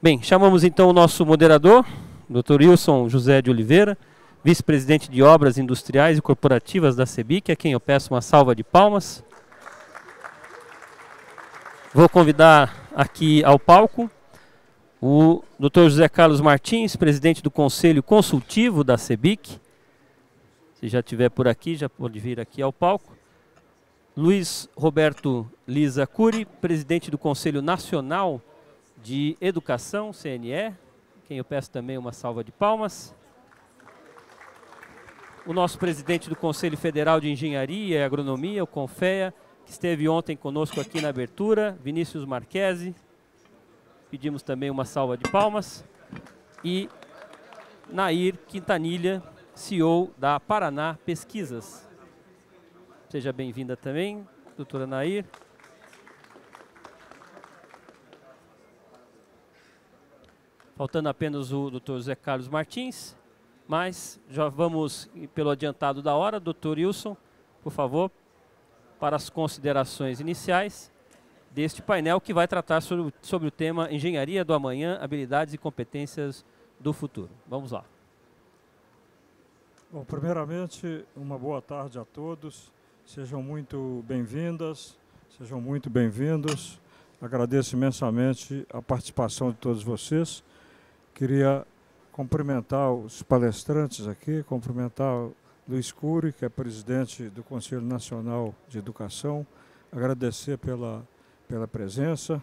Bem, chamamos então o nosso moderador, Dr. Wilson José de Oliveira, vice-presidente de Obras Industriais e Corporativas da CEBIC, a quem eu peço uma salva de palmas. Vou convidar aqui ao palco o Dr. José Carlos Martins, presidente do Conselho Consultivo da CEBIC. Se já estiver por aqui, já pode vir aqui ao palco. Luiz Roberto Lisa Cury, presidente do Conselho Nacional de Educação, CNE, quem eu peço também uma salva de palmas. O nosso presidente do Conselho Federal de Engenharia e Agronomia, o CONFEA, que esteve ontem conosco aqui na abertura, Vinícius Marquesi. Pedimos também uma salva de palmas. E Nair Quintanilha, CEO da Paraná Pesquisas. Seja bem-vinda também, doutora Nair. Faltando apenas o doutor José Carlos Martins, mas já vamos, pelo adiantado da hora, doutor Wilson, por favor, para as considerações iniciais deste painel que vai tratar sobre o tema Engenharia do Amanhã, Habilidades e Competências do Futuro. Vamos lá. Bom, primeiramente, uma boa tarde a todos. Sejam muito bem-vindas, sejam muito bem-vindos. Agradeço imensamente a participação de todos vocês. Queria cumprimentar os palestrantes aqui, cumprimentar o Luiz Cury, que é presidente do Conselho Nacional de Educação, agradecer pela presença,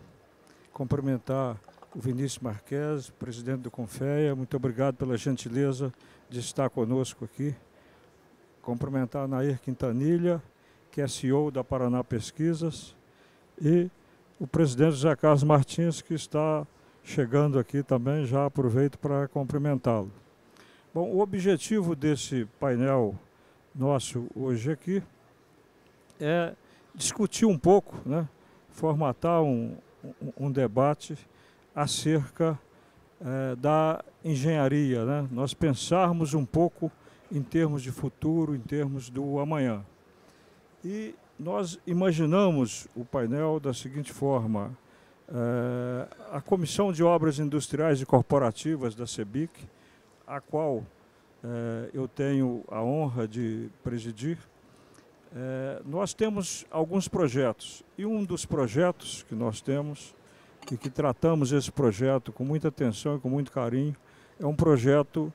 cumprimentar o Vinícius Marquesi, presidente do CONFEA, muito obrigado pela gentileza de estar conosco aqui. Cumprimentar a Nair Quintanilha, que é CEO da Paraná Pesquisas, e o presidente José Carlos Martins, que está chegando aqui também, já aproveito para cumprimentá-lo. Bom, o objetivo desse painel nosso hoje aqui é discutir um pouco, né, formatar um debate acerca da engenharia, né? Nós pensarmos um pouco em termos de futuro, em termos do amanhã. E nós imaginamos o painel da seguinte forma: a Comissão de Obras Industriais e Corporativas da CEBIC, a qual eu tenho a honra de presidir, nós temos alguns projetos, e um dos projetos que nós temos, e que tratamos esse projeto com muita atenção e com muito carinho, é um projeto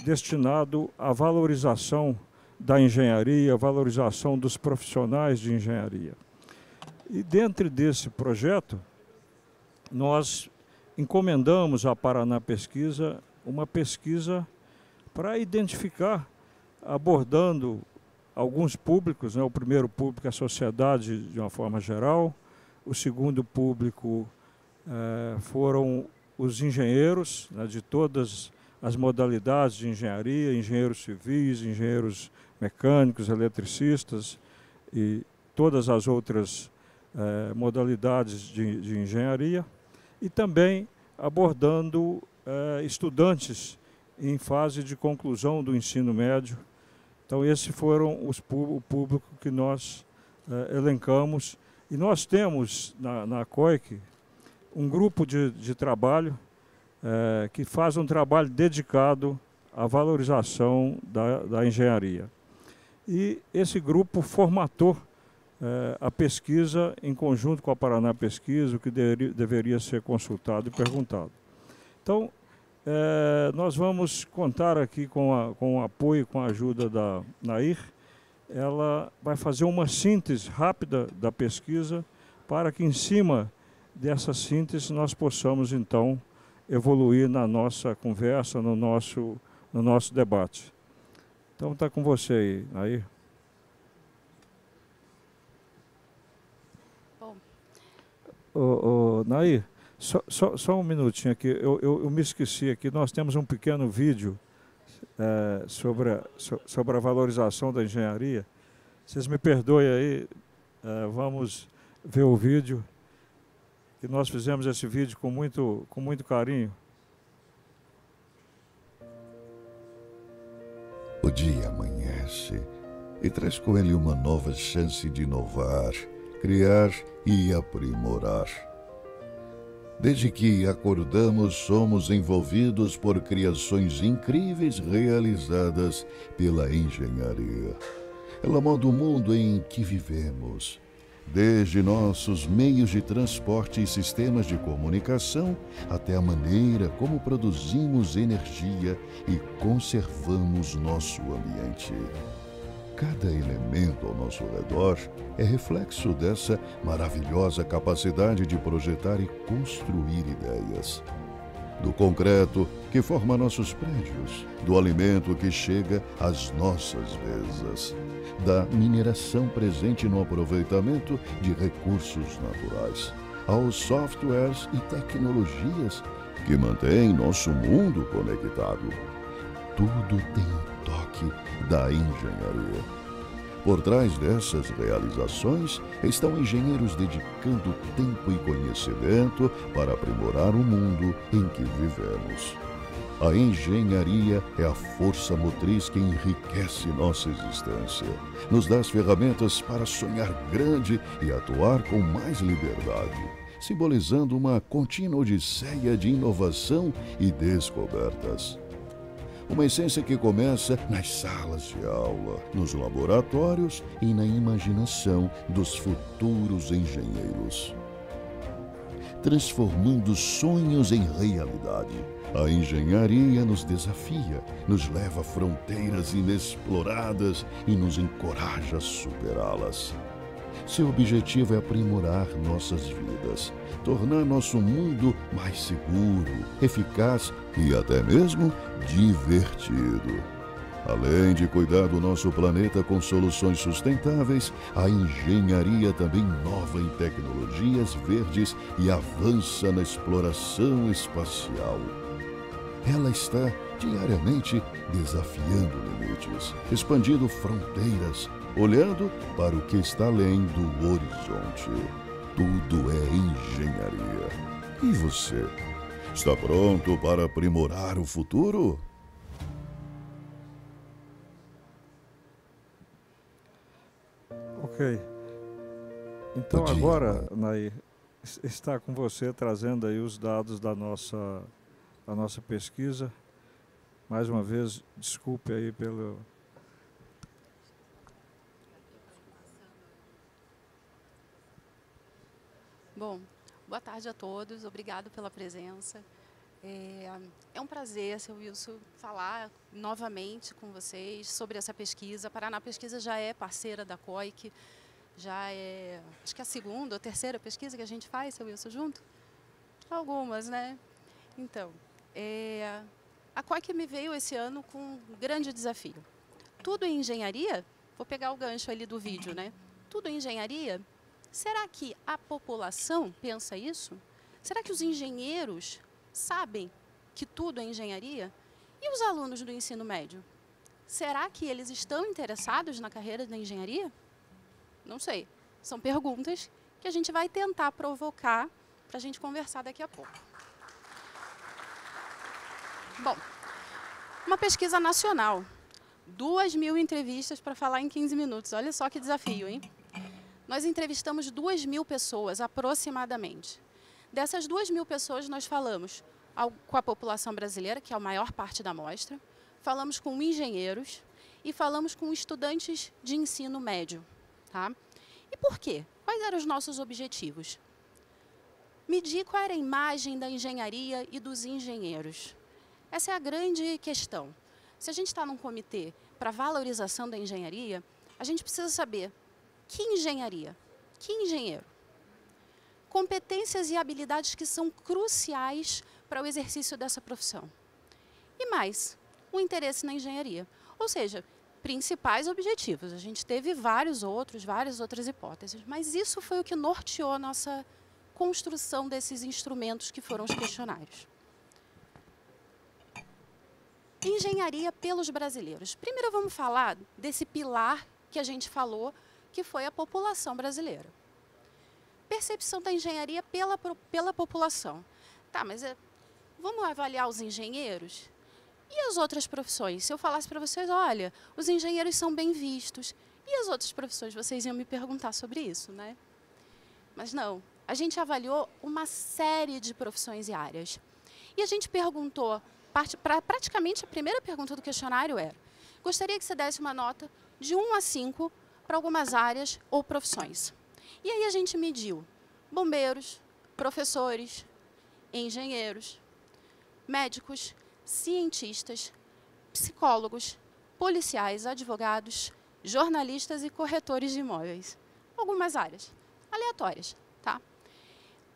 destinado à valorização da engenharia, valorização dos profissionais de engenharia. E dentro desse projeto, nós encomendamos à Paraná Pesquisa uma pesquisa para identificar, abordando alguns públicos, né? O primeiro público é a sociedade de uma forma geral, o segundo público foram os engenheiros, né, de todas as modalidades de engenharia, engenheiros civis, engenheiros mecânicos, eletricistas e todas as outras modalidades de engenharia, e também abordando estudantes em fase de conclusão do ensino médio. Então, esses foram o público que nós elencamos. E nós temos na COIC um grupo de trabalho que faz um trabalho dedicado à valorização da engenharia. E esse grupo formatou a pesquisa em conjunto com a Paraná Pesquisa, o que deveria ser consultado e perguntado. Então, nós vamos contar aqui com o apoio, com a ajuda da Nair. Ela vai fazer uma síntese rápida da pesquisa para que, em cima dessa síntese, nós possamos, então, evoluir na nossa conversa, no nosso debate. Então, está com você aí, Nair. Bom. Nair, só um minutinho aqui, eu me esqueci aqui, nós temos um pequeno vídeo sobre a valorização da engenharia. Vocês me perdoem aí, vamos ver o vídeo. E nós fizemos esse vídeo com muito carinho. O dia amanhece e traz com ele uma nova chance de inovar, criar e aprimorar. Desde que acordamos, somos envolvidos por criações incríveis realizadas pela engenharia. Ela muda o mundo em que vivemos. Desde nossos meios de transporte e sistemas de comunicação, até a maneira como produzimos energia e conservamos nosso ambiente. Cada elemento ao nosso redor é reflexo dessa maravilhosa capacidade de projetar e construir ideias. Do concreto que forma nossos prédios, do alimento que chega às nossas mesas, da mineração presente no aproveitamento de recursos naturais, aos softwares e tecnologias que mantêm nosso mundo conectado. Tudo tem um toque da engenharia. Por trás dessas realizações estão engenheiros dedicando tempo e conhecimento para aprimorar o mundo em que vivemos. A engenharia é a força motriz que enriquece nossa existência, nos dá as ferramentas para sonhar grande e atuar com mais liberdade, simbolizando uma contínua odisseia de inovação e descobertas. Uma essência que começa nas salas de aula, nos laboratórios e na imaginação dos futuros engenheiros. Transformando sonhos em realidade, a engenharia nos desafia, nos leva a fronteiras inexploradas e nos encoraja a superá-las. Seu objetivo é aprimorar nossas vidas, tornar nosso mundo mais seguro, eficaz e até mesmo divertido. Além de cuidar do nosso planeta com soluções sustentáveis, a engenharia também inova em tecnologias verdes e avança na exploração espacial. Ela está diariamente desafiando limites, expandindo fronteiras, olhando para o que está além do horizonte. Tudo é engenharia. E você? Está pronto para aprimorar o futuro? Ok. Então agora, Nair, está com você trazendo aí os dados da nossa pesquisa. Mais uma vez, desculpe aí pelo... Bom, boa tarde a todos, obrigado pela presença. É um prazer, seu Wilson, falar novamente com vocês sobre essa pesquisa. A Paraná Pesquisa já é parceira da COIC, já é, acho que é a segunda ou terceira pesquisa que a gente faz, seu Wilson, junto? Algumas, né? Então, a COIC me veio esse ano com um grande desafio. Tudo em engenharia, vou pegar o gancho ali do vídeo, né? Tudo em engenharia. Será que a população pensa isso? Será que os engenheiros sabem que tudo é engenharia? E os alunos do ensino médio? Será que eles estão interessados na carreira da engenharia? Não sei. São perguntas que a gente vai tentar provocar para a gente conversar daqui a pouco. Bom, uma pesquisa nacional. 2.000 entrevistas para falar em 15 minutos. Olha só que desafio, hein? Nós entrevistamos 2.000 pessoas, aproximadamente. Dessas 2.000 pessoas, nós falamos com a população brasileira, que é a maior parte da amostra, falamos com engenheiros e falamos com estudantes de ensino médio. Tá? E por quê? Quais eram os nossos objetivos? Medir qual era a imagem da engenharia e dos engenheiros. Essa é a grande questão. Se a gente está num comitê para valorização da engenharia, a gente precisa saber que engenharia, que engenheiro. Competências e habilidades que são cruciais para o exercício dessa profissão. E mais, o interesse na engenharia. Ou seja, principais objetivos. A gente teve várias outras hipóteses, mas isso foi o que norteou a nossa construção desses instrumentos que foram os questionários. Engenharia pelos brasileiros. Primeiro vamos falar desse pilar que a gente falou, que foi a população brasileira. Percepção da engenharia pela população. Tá, mas vamos avaliar os engenheiros? E as outras profissões? Se eu falasse para vocês, olha, os engenheiros são bem vistos. E as outras profissões? Vocês iam me perguntar sobre isso, né? Mas não. a gente avaliou uma série de profissões e áreas. E a gente perguntou, praticamente a primeira pergunta do questionário era: gostaria que você desse uma nota de 1 a 5 para algumas áreas ou profissões. E aí a gente mediu bombeiros, professores, engenheiros, médicos, cientistas, psicólogos, policiais, advogados, jornalistas e corretores de imóveis. Algumas áreas aleatórias, tá?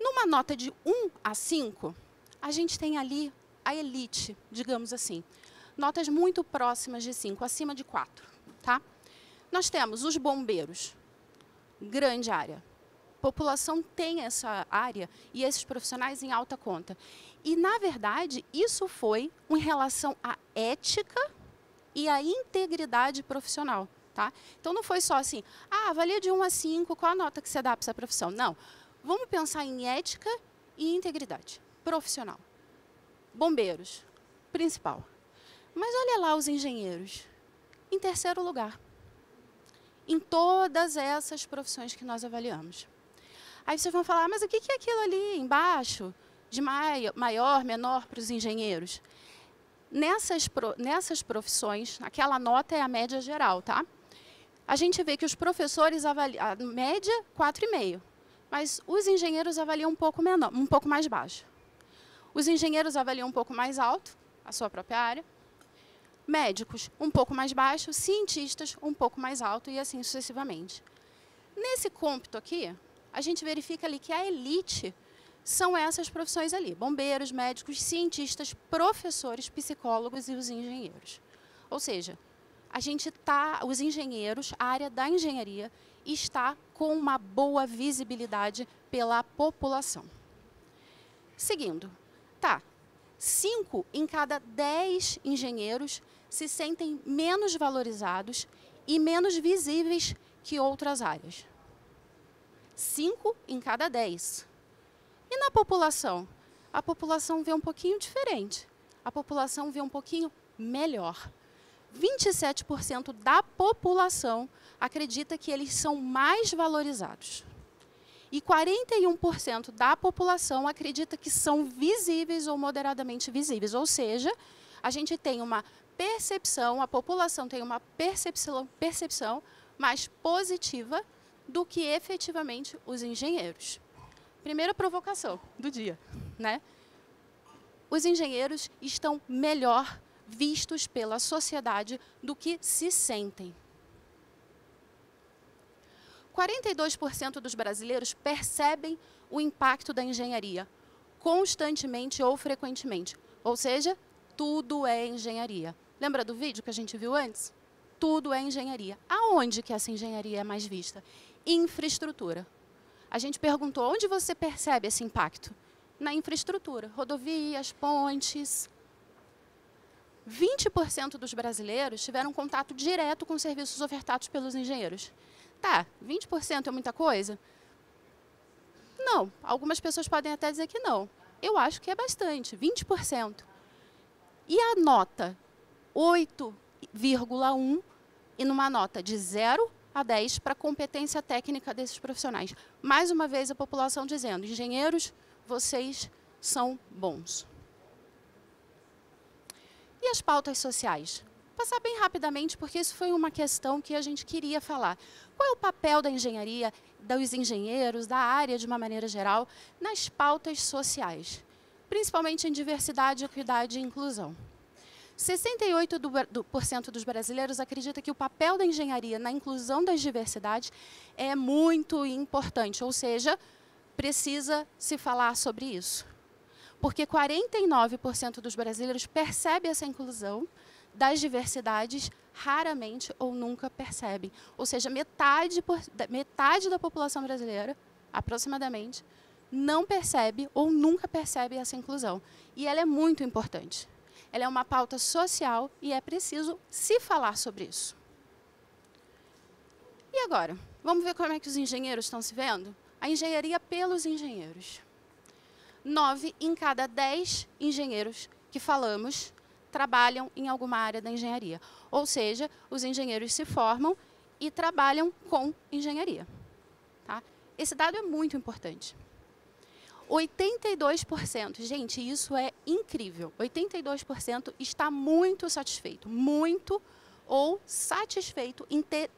Numa nota de 1 a 5, a gente tem ali a elite, digamos assim. Notas muito próximas de 5, acima de 4, tá? Nós temos os bombeiros, grande área. A população tem essa área e esses profissionais em alta conta. E, na verdade, isso foi em relação à ética e à integridade profissional. Tá? Então, não foi só assim, avalia de 1 a 5, qual a nota que você dá para essa profissão? Não. Vamos pensar em ética e integridade profissional. Bombeiros, principal. Mas olha lá os engenheiros, em terceiro lugar. Em todas essas profissões que nós avaliamos. Aí vocês vão falar, mas o que é aquilo ali embaixo, de maior, menor para os engenheiros? Nessas profissões, aquela nota é a média geral, tá? A gente vê que os professores avaliam, a média, 4,5. Mas os engenheiros avaliam um pouco menor, um pouco mais baixo. Os engenheiros avaliam um pouco mais alto, a sua própria área. Médicos, um pouco mais baixo. Cientistas, um pouco mais alto e assim sucessivamente. Nesse cômputo aqui, a gente verifica ali que a elite são essas profissões ali. Bombeiros, médicos, cientistas, professores, psicólogos e os engenheiros. Ou seja, os engenheiros, a área da engenharia, está com uma boa visibilidade pela população. Seguindo, 5 em cada 10 engenheiros se sentem menos valorizados e menos visíveis que outras áreas. 5 em cada 10. E na população? A população vê um pouquinho diferente. A população vê um pouquinho melhor. 27% da população acredita que eles são mais valorizados. E 41% da população acredita que são visíveis ou moderadamente visíveis. Ou seja, a gente tem uma percepção, a população tem uma percepção mais positiva do que efetivamente os engenheiros. Primeira provocação do dia, né? Os engenheiros estão melhor vistos pela sociedade do que se sentem. 42% dos brasileiros percebem o impacto da engenharia, constantemente ou frequentemente. Ou seja, tudo é engenharia. Lembra do vídeo que a gente viu antes? Tudo é engenharia. Aonde que essa engenharia é mais vista? Infraestrutura. A gente perguntou, onde você percebe esse impacto? Na infraestrutura, rodovias, pontes. 20% dos brasileiros tiveram contato direto com serviços ofertados pelos engenheiros. 20% é muita coisa? Não, algumas pessoas podem até dizer que não. Eu acho que é bastante, 20%. E a nota 8,1 e numa nota de 0 a 10 para a competência técnica desses profissionais. Mais uma vez a população dizendo, engenheiros, vocês são bons. E as pautas sociais? Vou passar bem rapidamente, porque isso foi uma questão que a gente queria falar. Qual é o papel da engenharia, dos engenheiros, da área de uma maneira geral, nas pautas sociais? Principalmente em diversidade, equidade e inclusão. 68% dos brasileiros acredita que o papel da engenharia na inclusão das diversidades é muito importante, ou seja, precisa se falar sobre isso. Porque 49% dos brasileiros percebem essa inclusão das diversidades raramente ou nunca percebem. Ou seja, metade da população brasileira, aproximadamente, não percebe ou nunca percebe essa inclusão. E ela é muito importante. Ela é uma pauta social e é preciso se falar sobre isso. E agora? Vamos ver como é que os engenheiros estão se vendo? A engenharia pelos engenheiros. 9 em cada 10 engenheiros que falamos trabalham em alguma área da engenharia. Ou seja, os engenheiros se formam e trabalham com engenharia. Tá? Esse dado é muito importante. 82%, gente, isso é incrível. 82% está muito satisfeito, muito ou satisfeito em ter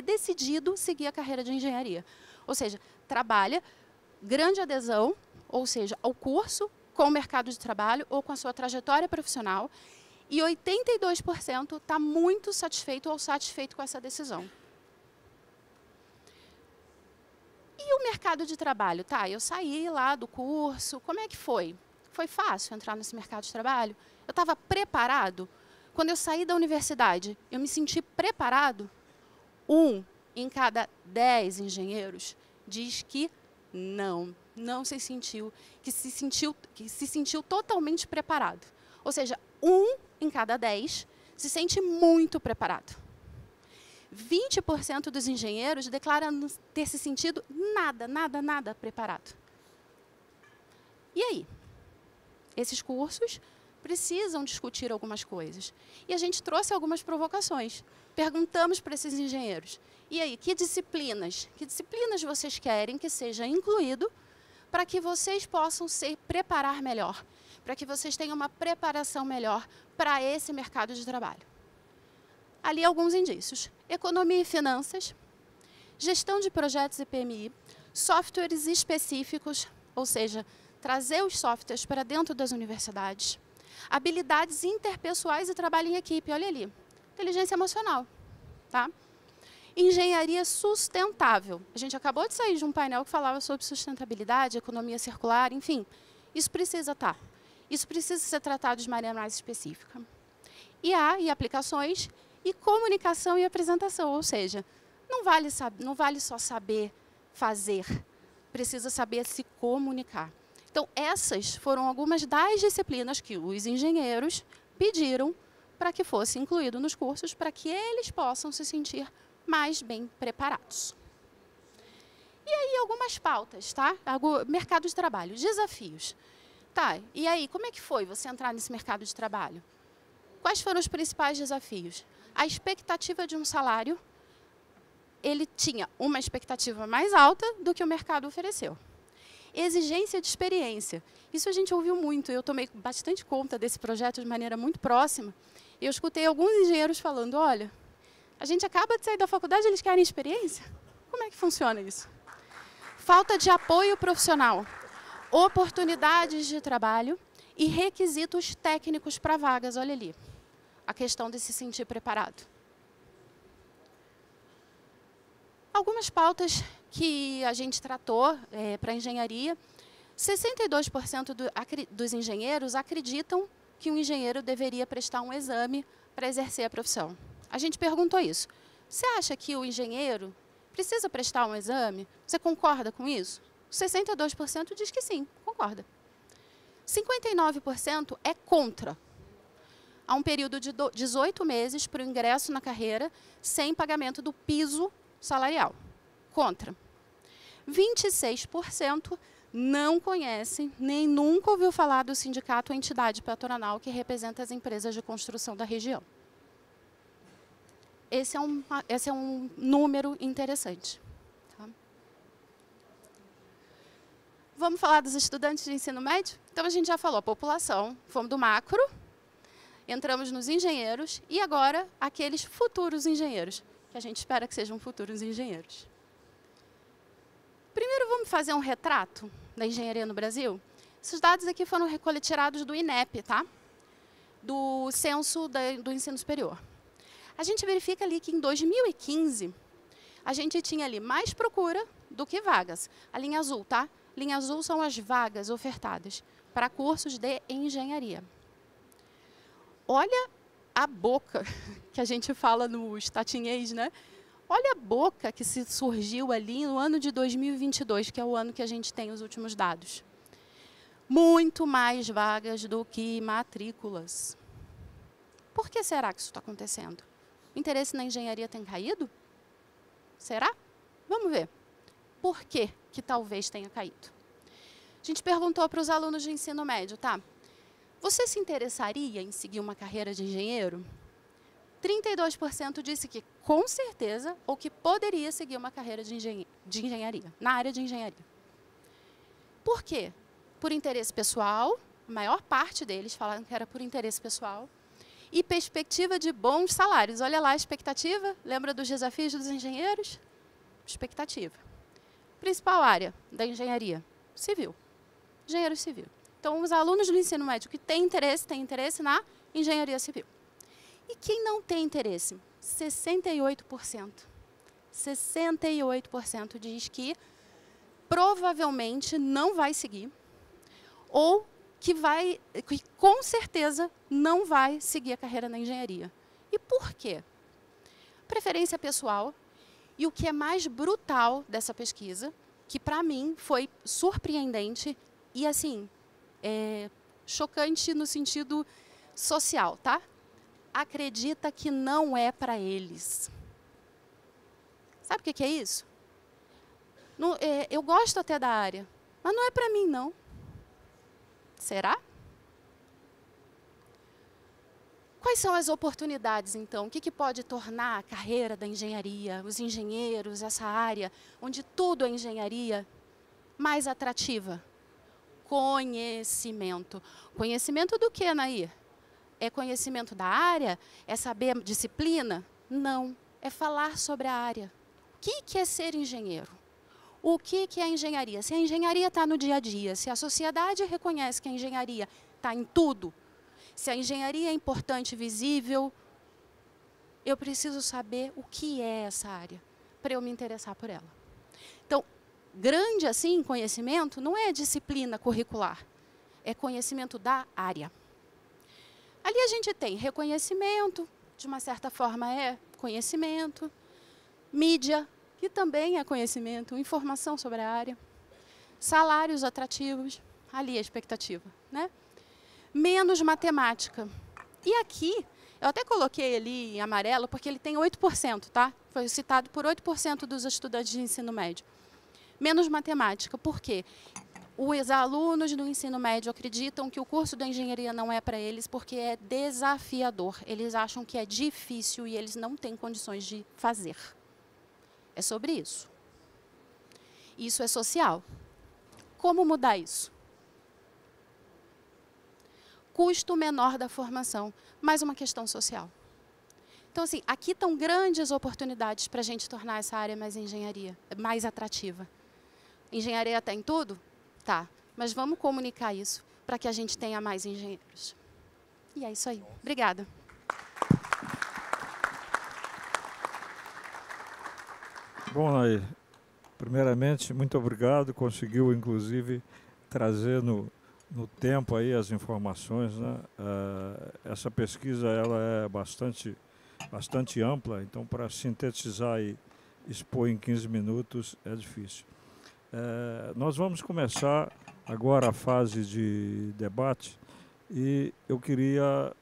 decidido seguir a carreira de engenharia. Ou seja, trabalha, grande adesão, ou seja, ao curso, com o mercado de trabalho ou com a sua trajetória profissional, e 82% está muito satisfeito ou satisfeito com essa decisão. E o mercado de trabalho? Tá, eu saí lá do curso, como é que foi? Foi fácil entrar nesse mercado de trabalho? Eu estava preparado? Quando eu saí da universidade, eu me senti preparado? 1 em cada 10 engenheiros diz que não se sentiu, que se sentiu totalmente preparado. Ou seja, 1 em cada 10 se sente muito preparado. 20% dos engenheiros declaram ter se sentido nada preparado. E aí? Esses cursos precisam discutir algumas coisas. E a gente trouxe algumas provocações. Perguntamos para esses engenheiros, e aí, que disciplinas vocês querem que seja incluído para que vocês possam se preparar melhor, para que vocês tenham uma preparação melhor para esse mercado de trabalho? Ali alguns indícios: economia e finanças, gestão de projetos e PMI, softwares específicos, ou seja, trazer os softwares para dentro das universidades, habilidades interpessoais e trabalho em equipe, olha ali, inteligência emocional, tá? Engenharia sustentável. A gente acabou de sair de um painel que falava sobre sustentabilidade, economia circular, enfim, isso precisa estar. Isso precisa ser tratado de maneira mais específica. IA e aplicações, e comunicação e apresentação, ou seja, não vale só saber fazer, precisa saber se comunicar. Então, essas foram algumas das disciplinas que os engenheiros pediram para que fosse incluído nos cursos, para que eles possam se sentir mais bem preparados. E aí, algumas pautas, tá? Mercado de trabalho, desafios. Tá, e aí, como é que foi você entrar nesse mercado de trabalho? Quais foram os principais desafios? A expectativa de um salário, ele tinha uma expectativa mais alta do que o mercado ofereceu. Exigência de experiência. Isso a gente ouviu muito, eu tomei bastante conta desse projeto de maneira muito próxima. Eu escutei alguns engenheiros falando, olha, a gente acaba de sair da faculdade e eles querem experiência? Como é que funciona isso? Falta de apoio profissional, oportunidades de trabalho e requisitos técnicos para vagas, olha ali. A questão de se sentir preparado. Algumas pautas que a gente tratou para a engenharia. 62% dos engenheiros acreditam que um engenheiro deveria prestar um exame para exercer a profissão. A gente perguntou isso. Você acha que o engenheiro precisa prestar um exame? Você concorda com isso? 62% diz que sim, concorda. 59% é contra. Há um período de 18 meses para o ingresso na carreira sem pagamento do piso salarial. Contra. 26% não conhece nem nunca ouviu falar do sindicato ou entidade patronal que representa as empresas de construção da região. Esse é um número interessante. Tá? Vamos falar dos estudantes de ensino médio? Então, a gente já falou a população, fomos do macro, entramos nos engenheiros e agora aqueles futuros engenheiros, que a gente espera que sejam futuros engenheiros. Primeiro, vamos fazer um retrato da engenharia no Brasil? Esses dados aqui foram retirados do INEP, tá? Do Censo do Ensino Superior. A gente verifica ali que em 2015, a gente tinha ali mais procura do que vagas. A linha azul, tá? Linha azul são as vagas ofertadas para cursos de engenharia. Olha a boca que a gente fala no estatinhês, né? Olha a boca que se surgiu ali no ano de 2022, que é o ano que a gente tem os últimos dados. Muito mais vagas do que matrículas. Por que será que isso está acontecendo? O interesse na engenharia tem caído? Será? Vamos ver. Por que talvez tenha caído? A gente perguntou para os alunos de ensino médio, tá? Você se interessaria em seguir uma carreira de engenheiro? 32% disse que com certeza ou que poderia seguir uma carreira de engenharia, na área de engenharia. Por quê? Por interesse pessoal, a maior parte deles falaram que era por interesse pessoal, e perspectiva de bons salários. Olha lá a expectativa, lembra dos desafios dos engenheiros? Expectativa. Principal área da engenharia? Civil. Engenheiro civil. Então, os alunos do ensino médio que têm interesse na engenharia civil. E quem não tem interesse? 68%. 68% diz que provavelmente não vai seguir, ou que com certeza não vai seguir a carreira na engenharia. E por quê? Preferência pessoal. E o que é mais brutal dessa pesquisa, que para mim foi surpreendente e assim, chocante no sentido social, tá? Acredita que não é para eles. Sabe o que é isso? Não, eu gosto até da área, mas não é para mim, não. Será? Quais são as oportunidades, então? O que pode tornar a carreira da engenharia, os engenheiros, essa área, onde tudo é engenharia, mais atrativa? Conhecimento. Conhecimento do que, Nair? É conhecimento da área? É saber disciplina? Não. É falar sobre a área. O que é ser engenheiro? O que é a engenharia? Se a engenharia está no dia a dia, se a sociedade reconhece que a engenharia está em tudo, se a engenharia é importante e visível, eu preciso saber o que é essa área para eu me interessar por ela. Então, grande assim conhecimento não é disciplina curricular, é conhecimento da área. Ali a gente tem reconhecimento, de uma certa forma é conhecimento, mídia, que também é conhecimento, informação sobre a área, salários atrativos, ali a expectativa, né? Menos matemática. E aqui, eu até coloquei ali em amarelo, porque ele tem 8%, tá? Foi citado por 8% dos estudantes de ensino médio. Menos matemática, por quê? Os alunos do ensino médio acreditam que o curso da engenharia não é para eles porque é desafiador. Eles acham que é difícil e eles não têm condições de fazer. É sobre isso. Isso é social. Como mudar isso? Custo menor da formação, mais uma questão social. Então, assim, aqui estão grandes oportunidades para a gente tornar essa área mais atrativa. Engenharia está em tudo? Tá, mas vamos comunicar isso para que a gente tenha mais engenheiros. E é isso aí. Obrigada. Bom, Nair, primeiramente, muito obrigado. Conseguiu, inclusive, trazer no tempo aí as informações, né? Essa pesquisa ela é bastante ampla, então para sintetizar e expor em 15 minutos é difícil. Nós vamos começar agora a fase de debate e eu queria...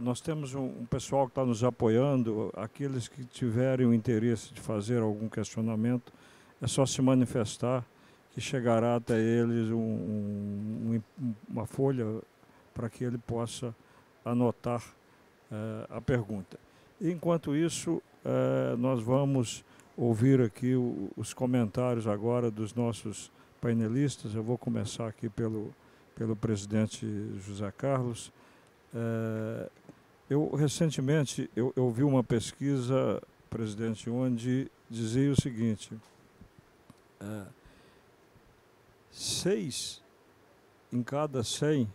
nós temos um pessoal que está nos apoiando, aqueles que tiverem o interesse de fazer algum questionamento, é só se manifestar, que chegará até eles uma folha para que ele possa anotar a pergunta. Enquanto isso, nós vamos ouvir aqui os comentários agora dos nossos painelistas. Eu vou começar aqui pelo presidente José Carlos. Recentemente, eu vi uma pesquisa, presidente, onde dizia o seguinte: 6 em cada 100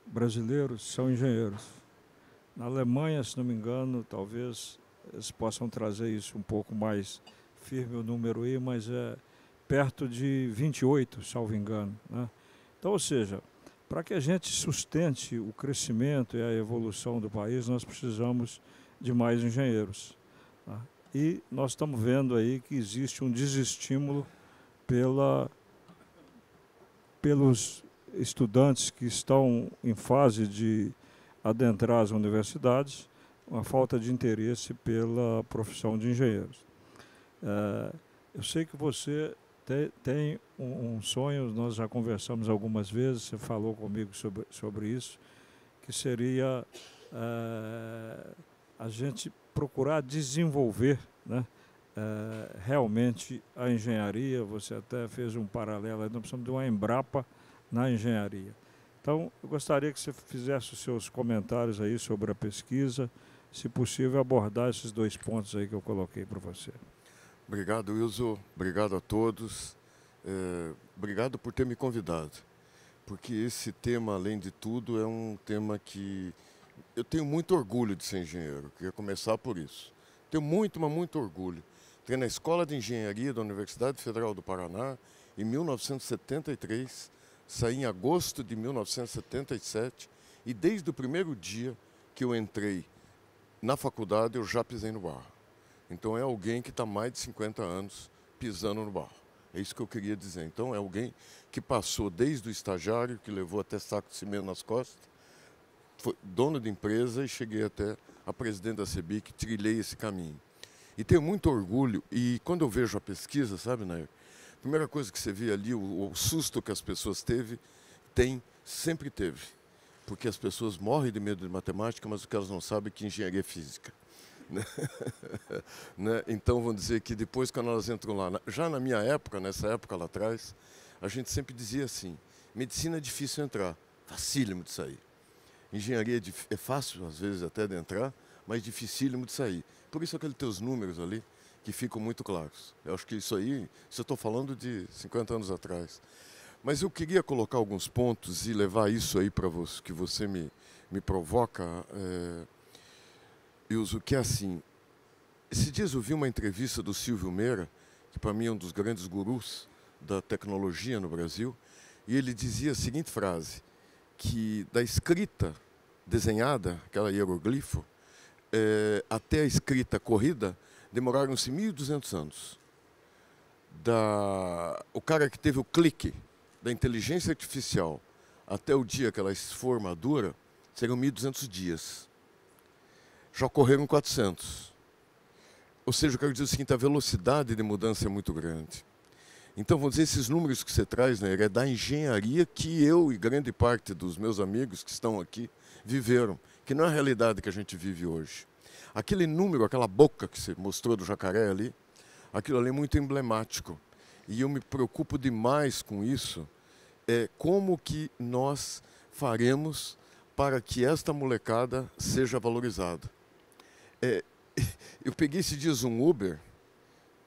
brasileiros são engenheiros. Na Alemanha, se não me engano, talvez eles possam trazer isso um pouco mais firme o número aí, mas é perto de 28, salvo engano, né? Então, ou seja, para que a gente sustente o crescimento e a evolução do país, nós precisamos de mais engenheiros, tá? E nós estamos vendo aí que existe um desestímulo pelos estudantes que estão em fase de adentrar as universidades, uma falta de interesse pela profissão de engenheiros. Eu sei que você tem um sonho, nós já conversamos algumas vezes, você falou comigo sobre isso, que seria a gente procurar desenvolver, né, realmente a engenharia, você até fez um paralelo, nós precisamos de uma Embrapa na engenharia. Então, eu gostaria que você fizesse os seus comentários aí sobre a pesquisa, se possível abordar esses 2 pontos aí que eu coloquei para você. Obrigado, Wilson. Obrigado a todos. Obrigado por ter me convidado, porque esse tema, além de tudo, é um tema que eu tenho muito orgulho de ser engenheiro. Queria começar por isso. Tenho muito, mas muito orgulho. Entrei na Escola de Engenharia da Universidade Federal do Paraná em 1973, saí em agosto de 1977 e desde o primeiro dia que eu entrei na faculdade eu já pisei no barro. Então é alguém que está mais de 50 anos pisando no barro. É isso que eu queria dizer. Então é alguém que passou desde o estagiário, que levou até saco de cimento nas costas, foi dono de empresa e cheguei até a presidente da CEBIC, trilhei esse caminho. E tenho muito orgulho, e quando eu vejo a pesquisa, sabe, Nair? A primeira coisa que você vê ali, o susto que as pessoas sempre teve. Porque as pessoas morrem de medo de matemática, mas o que elas não sabem é que engenharia é física. Né? Então, vamos dizer que depois, quando elas entram lá, já na minha época, nessa época lá atrás, a gente sempre dizia assim, medicina é difícil entrar, facílimo de sair. Engenharia é fácil, às vezes, até de entrar, mas dificílimo de sair. Por isso aqueles teus números ali, que ficam muito claros. Eu acho que isso eu estou falando de 50 anos atrás. Mas eu queria colocar alguns pontos e levar isso aí para você, que você me provoca, Ilso, que é assim, esses dias eu vi uma entrevista do Silvio Meira, que para mim é um dos grandes gurus da tecnologia no Brasil, e ele dizia a seguinte frase, que da escrita desenhada, aquela hieroglifo, até a escrita corrida, demoraram-se 1.200 anos. O cara que teve o clique da inteligência artificial até o dia que ela se for madura, serão 1.200 dias. Já ocorreram 400. Ou seja, eu quero dizer o seguinte, a velocidade de mudança é muito grande. Então, vamos dizer, esses números que você traz, né, é da engenharia que eu e grande parte dos meus amigos que estão aqui viveram, que não é a realidade que a gente vive hoje. Aquele número, aquela boca que você mostrou do jacaré ali, aquilo ali é muito emblemático. E eu me preocupo demais com isso, como que nós faremos para que esta molecada seja valorizada. Eu peguei esses dias um Uber,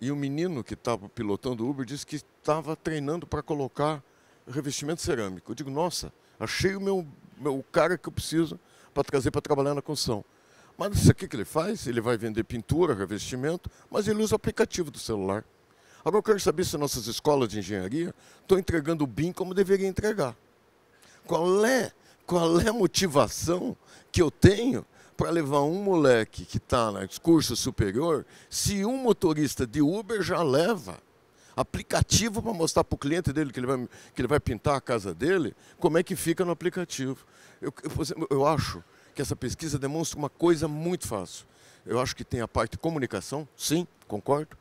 e o menino que estava pilotando o Uber disse que estava treinando para colocar revestimento cerâmico. Eu digo, nossa, achei o meu cara que eu preciso para trazer para trabalhar na construção. Mas isso aqui que ele faz, ele vai vender pintura, revestimento, mas ele usa o aplicativo do celular. Agora eu quero saber se nossas escolas de engenharia estão entregando o BIM como deveria entregar. Qual é a motivação que eu tenho para levar um moleque que está no curso superior, se um motorista de Uber já leva aplicativo para mostrar para o cliente dele que ele vai pintar a casa dele, como é que fica no aplicativo. Eu acho que essa pesquisa demonstra uma coisa muito fácil. Eu acho que tem a parte de comunicação, sim, concordo,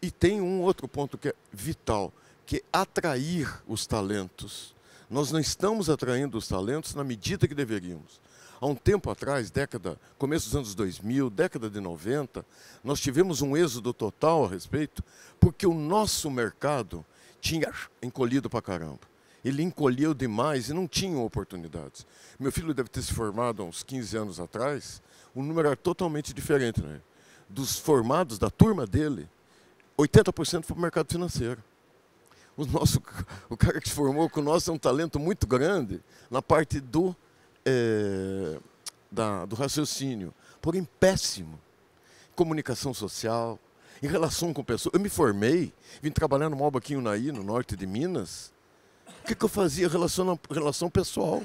e tem um outro ponto que é vital, que é atrair os talentos. Nós não estamos atraindo os talentos na medida que deveríamos. Há um tempo atrás, começo dos anos 2000, década de 90, nós tivemos um êxodo total a respeito, porque o nosso mercado tinha encolhido para caramba. Ele encolheu demais e não tinha oportunidades. Meu filho deve ter se formado há uns 15 anos atrás, o número era totalmente diferente, né? Dos formados da turma dele, 80% foi para o mercado financeiro. O cara que se formou com nós é um talento muito grande na parte do raciocínio, porém péssimo. Comunicação social, em relação com pessoas. Eu me formei, vim trabalhar no Malba Unaí, no norte de Minas. O que eu fazia? Relação pessoal.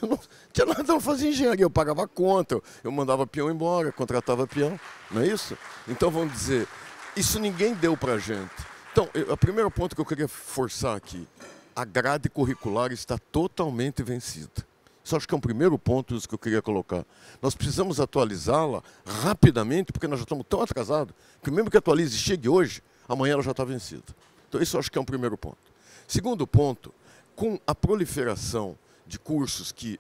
Eu não tinha nada, eu não fazia engenharia, eu pagava conta, eu mandava peão embora, contratava peão, não é isso? Então, vamos dizer, isso ninguém deu para a gente. Então, o primeiro ponto que eu queria forçar aqui, a grade curricular está totalmente vencida. Isso acho que é um primeiro ponto que eu queria colocar. Nós precisamos atualizá-la rapidamente, porque nós já estamos tão atrasados, que mesmo que atualize e chegue hoje, amanhã ela já está vencida. Então, isso acho que é um primeiro ponto. Segundo ponto, com a proliferação de cursos que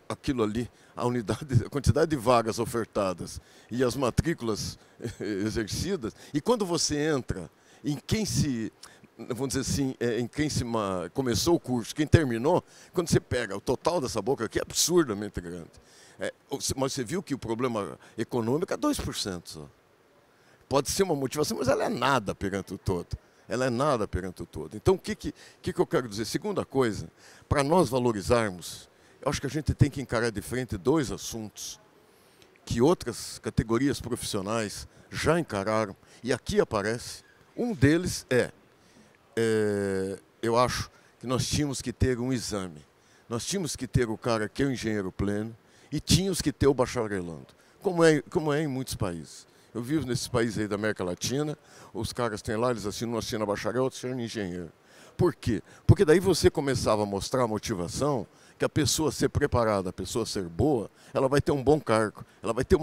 aquilo ali, a quantidade de vagas ofertadas e as matrículas exercidas, e quando você entra em quem se, vamos dizer assim, em quem começou o curso, quem terminou, quando você pega o total dessa boca aqui, é absurdamente grande. Mas você viu que o problema econômico é 2% só. Pode ser uma motivação, mas ela é nada perante o todo. Ela é nada perante o todo. Então, o que eu quero dizer? Segunda coisa, para nós valorizarmos, eu acho que a gente tem que encarar de frente dois assuntos que outras categorias profissionais já encararam, e aqui aparece. Um deles eu acho que nós tínhamos que ter um exame. Nós tínhamos que ter o cara que é o engenheiro pleno e tínhamos que ter o bacharelando, como é em muitos países. Eu vivo nesses países aí da América Latina, os caras têm lá, eles assinam, um assina bacharel, outro assina engenheiro. Por quê? Porque daí você começava a mostrar a motivação que a pessoa ser preparada, a pessoa ser boa, ela vai ter um bom cargo, ela vai ter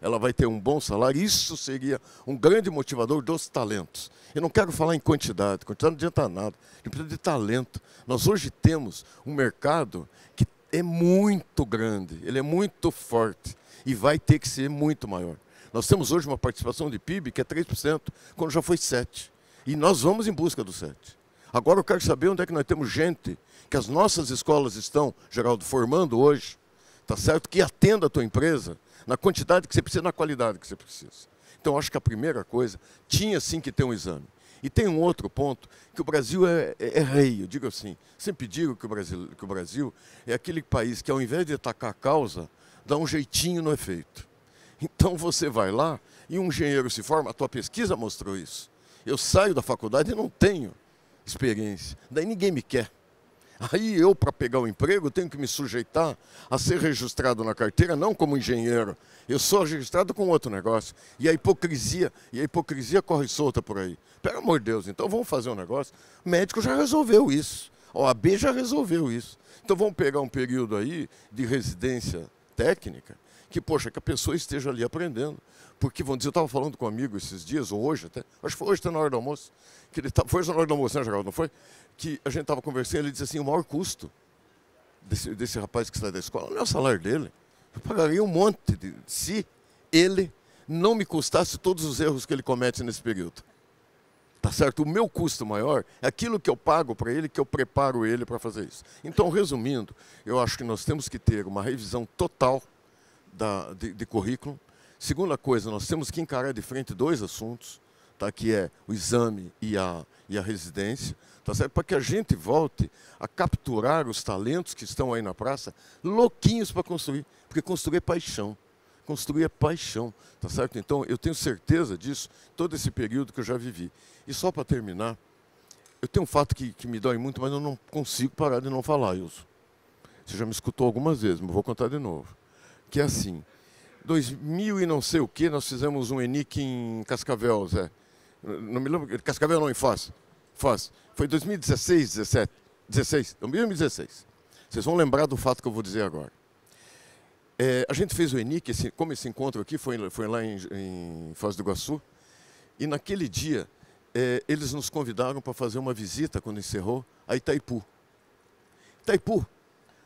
ela vai ter um bom salário. Isso seria um grande motivador dos talentos. Eu não quero falar em quantidade não adianta nada, a gente precisa de talento. Nós hoje temos um mercado que é muito grande, ele é muito forte e vai ter que ser muito maior. Nós temos hoje uma participação de PIB que é 3%, quando já foi 7%. E nós vamos em busca do 7%. Agora eu quero saber onde é que nós temos gente, que as nossas escolas estão, Geraldo, formando hoje, tá certo? Que atenda a tua empresa na quantidade que você precisa, na qualidade que você precisa. Então, eu acho que a primeira coisa, tinha sim que ter um exame. E tem um outro ponto, que o Brasil é rei, eu digo assim, sempre digo que o Brasil é aquele país que, ao invés de atacar a causa, dá um jeitinho no efeito. Então você vai lá e um engenheiro se forma, a tua pesquisa mostrou isso. Eu saio da faculdade e não tenho experiência, daí ninguém me quer. Aí eu, para pegar o emprego, tenho que me sujeitar a ser registrado na carteira, não como engenheiro. Eu sou registrado com outro negócio. E a hipocrisia corre solta por aí. Pelo amor de Deus, então vamos fazer um negócio. O médico já resolveu isso. A OAB já resolveu isso. Então vamos pegar um período aí de residência técnica, que, poxa, que a pessoa esteja ali aprendendo. Porque, vamos dizer, eu estava falando com um amigo esses dias, ou hoje até, acho que foi hoje, até na hora do almoço, que ele foi na hora do almoço, né, Geraldo, não foi? Que a gente estava conversando, ele disse assim, o maior custo desse rapaz que sai da escola não é o salário dele. Eu pagaria um monte se ele não me custasse todos os erros que ele comete nesse período. Tá certo? O meu custo maior é aquilo que eu pago para ele, que eu preparo ele para fazer isso. Então, resumindo, eu acho que nós temos que ter uma revisão total de currículo. Segunda coisa, nós temos que encarar de frente dois assuntos, tá? Que é o exame e a residência, tá certo? Para que a gente volte a capturar os talentos que estão aí na praça, louquinhos para construir, porque construir é paixão. Construir é paixão, tá certo? Então, eu tenho certeza disso, todo esse período que eu já vivi. E só para terminar, eu tenho um fato que me dói muito, mas eu não consigo parar de não falar, Wilson. Você já me escutou algumas vezes, mas vou contar de novo. Que é assim, 2000 e não sei o que, nós fizemos um ENIC em Cascavel, Zé. Não me lembro, Cascavel não, em Foz. Foz. Foi 2016, 2016. Vocês vão lembrar do fato que eu vou dizer agora. A gente fez o ENIC, como esse encontro aqui foi lá em Foz do Iguaçu, e naquele dia eles nos convidaram para fazer uma visita, quando encerrou, a Itaipu. Itaipu,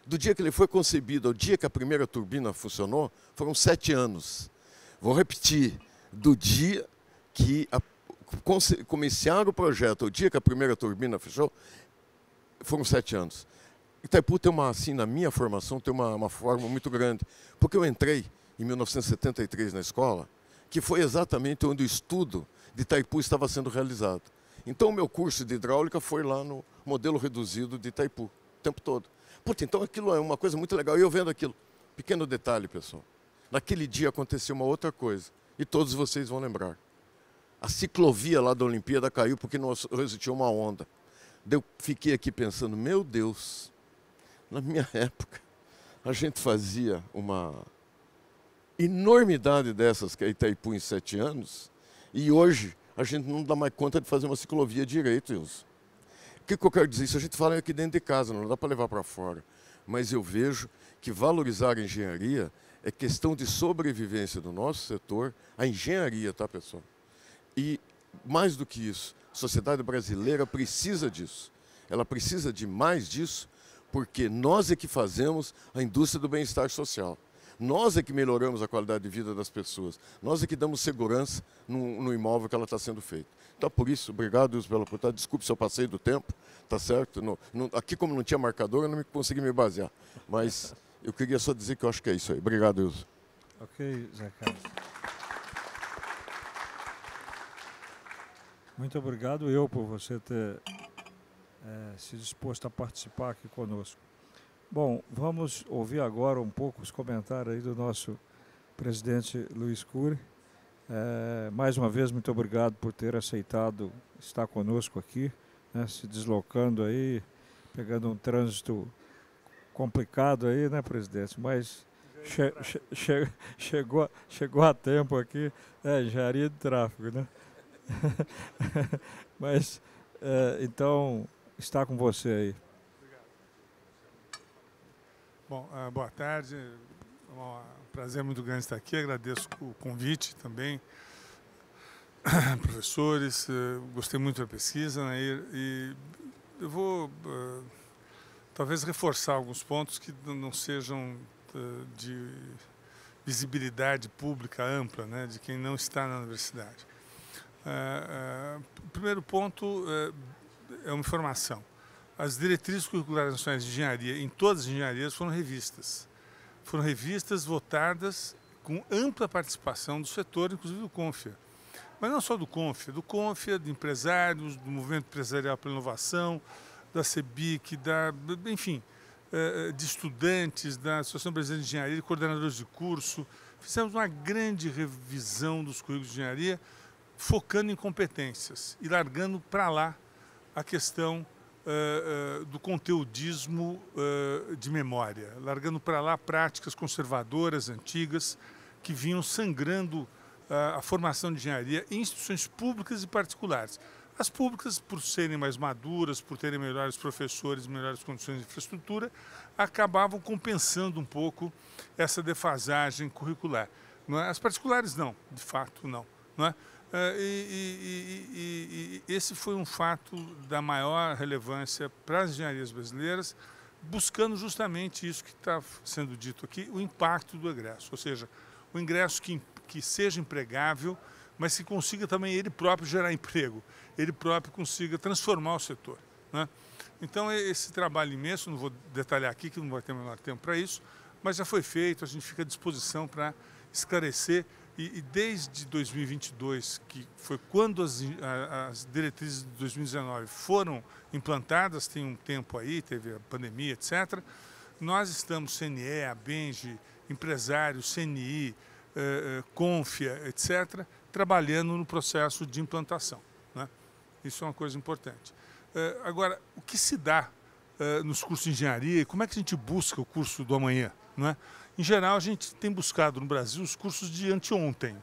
do dia que ele foi concebido ao dia que a primeira turbina funcionou, foram 7 anos. Vou repetir, do dia que começaram o projeto, ao dia que a primeira turbina fechou, foram 7 anos. Itaipu tem assim, na minha formação, tem uma forma muito grande. Porque eu entrei em 1973 na escola, que foi exatamente onde o estudo de Itaipu estava sendo realizado. Então, o meu curso de hidráulica foi lá no modelo reduzido de Itaipu, o tempo todo. Puta, então aquilo é uma coisa muito legal. E eu vendo aquilo, pequeno detalhe, pessoal. Naquele dia aconteceu uma outra coisa, e todos vocês vão lembrar. A ciclovia lá da Olimpíada caiu porque não resistiu uma onda. Eu fiquei aqui pensando, meu Deus, na minha época, a gente fazia uma enormidade dessas que é Itaipu em 7 anos, e hoje a gente não dá mais conta de fazer uma ciclovia direito, Wilson. O que eu quero dizer? Isso a gente fala aqui dentro de casa, não dá para levar para fora. Mas eu vejo que valorizar a engenharia é questão de sobrevivência do nosso setor, a engenharia, tá, pessoal? E, mais do que isso, a sociedade brasileira precisa disso. Ela precisa de mais disso, porque nós é que fazemos a indústria do bem-estar social. Nós é que melhoramos a qualidade de vida das pessoas. Nós é que damos segurança no imóvel que ela está sendo feita. Então, por isso, obrigado, Wilson, pela oportunidade. Desculpe se eu passei do tempo, tá certo? Aqui, como não tinha marcador, eu não consegui me basear. Mas eu queria só dizer que eu acho que é isso aí. Obrigado, Wilson. Ok, Zé Carlos. Muito obrigado por você ter se disposto a participar aqui conosco. Bom, vamos ouvir agora um pouco os comentários aí do nosso presidente Luiz Cury. Mais uma vez, muito obrigado por ter aceitado estar conosco aqui, né, se deslocando aí, pegando um trânsito complicado aí, né, presidente? Mas chegou a tempo aqui, engenharia de tráfego, né? Mas, então, está com você aí. Bom, boa tarde, é um prazer muito grande estar aqui, agradeço o convite também, professores, gostei muito da pesquisa, né, e eu vou talvez reforçar alguns pontos que não sejam de visibilidade pública ampla, né, de quem não está na universidade. O primeiro ponto é uma informação. As diretrizes curriculares nacionais de engenharia, em todas as engenharias, foram revistas. Foram revistas votadas com ampla participação do setor, inclusive do CONFIA. Mas não só do CONFIA, de empresários, do Movimento Empresarial pela Inovação, da CEBIC, enfim, de estudantes, da Associação Brasileira de Engenharia, de coordenadores de curso. Fizemos uma grande revisão dos currículos de engenharia, focando em competências e largando para lá a questão do conteudismo de memória, largando para lá práticas conservadoras, antigas, que vinham sangrando a formação de engenharia em instituições públicas e particulares. As públicas, por serem mais maduras, por terem melhores professores, melhores condições de infraestrutura, acabavam compensando um pouco essa defasagem curricular. Não é? As particulares não, de fato não. Não é? Esse foi um fato da maior relevância para as engenharias brasileiras, buscando justamente isso que está sendo dito aqui, o impacto do egresso, ou seja, o ingresso que seja empregável, mas que consiga também ele próprio gerar emprego, ele próprio consiga transformar o setor, né? Então, esse trabalho imenso, não vou detalhar aqui, que não vai ter o menor tempo para isso, mas já foi feito, a gente fica à disposição para esclarecer. E desde 2022, que foi quando as diretrizes de 2019 foram implantadas, tem um tempo aí, teve a pandemia, etc., nós estamos, CNE, ABENGE, empresários, CNI, CONFIA, etc., trabalhando no processo de implantação, né? Isso é uma coisa importante. Agora, o que se dá nos cursos de engenharia e como é que a gente busca o curso do amanhã, não é? Em geral, a gente tem buscado no Brasil os cursos de anteontem.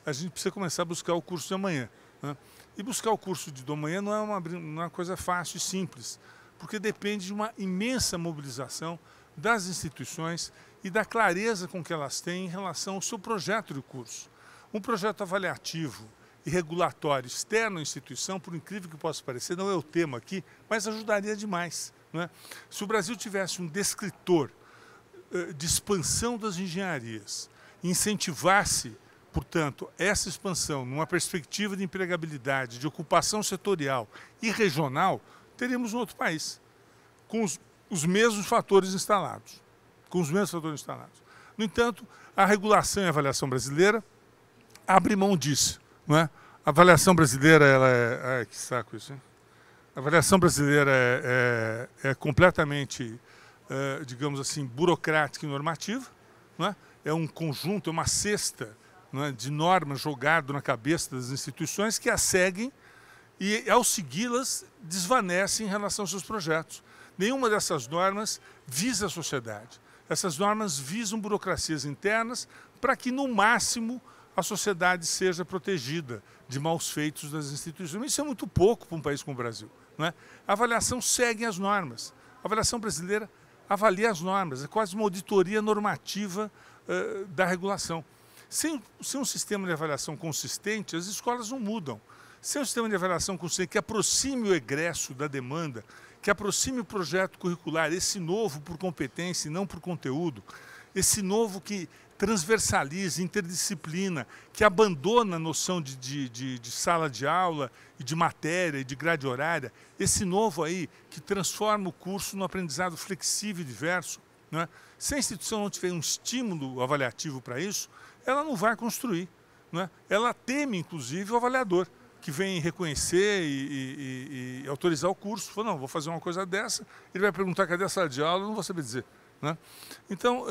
A gente precisa começar a buscar o curso de amanhã, né? E buscar o curso de amanhã não é uma coisa fácil e simples, porque depende de uma imensa mobilização das instituições e da clareza com que elas têm em relação ao seu projeto de curso. Um projeto avaliativo e regulatório externo à instituição, por incrível que possa parecer, não é o tema aqui, mas ajudaria demais, não é? Se o Brasil tivesse um descritor de expansão das engenharias, incentivasse, portanto, essa expansão numa perspectiva de empregabilidade, de ocupação setorial e regional, teríamos um outro país, com os mesmos fatores instalados. No entanto, a regulação e a avaliação brasileira abre mão disso, não é? A avaliação brasileira, ela é... Ai, que saco isso, hein? A avaliação brasileira é completamente... digamos assim, burocrática e normativa, não é? É um conjunto, é uma cesta, não é, de normas jogado na cabeça das instituições que as seguem e, ao segui-las, desvanecem em relação aos seus projetos. Nenhuma dessas normas visa a sociedade. Essas normas visam burocracias internas para que, no máximo, a sociedade seja protegida de maus feitos das instituições. Isso é muito pouco para um país como o Brasil, não é? A avaliação segue as normas. A avaliação brasileira avalia as normas, é quase uma auditoria normativa da regulação. Sem um sistema de avaliação consistente, as escolas não mudam. Sem um sistema de avaliação consistente que aproxime o egresso da demanda que aproxime o projeto curricular, esse novo por competência e não por conteúdo, esse novo que transversaliza, interdisciplina, que abandona a noção de sala de aula, e de matéria, e de grade horária, esse novo aí que transforma o curso num aprendizado flexível e diverso, né? Se a instituição não tiver um estímulo avaliativo para isso, ela não vai construir, né? Ela teme, inclusive, o avaliador, que vem reconhecer e autorizar o curso. Fala, não, vou fazer uma coisa dessa, ele vai perguntar cadê a sala de aula, eu não vou saber dizer, né? Então,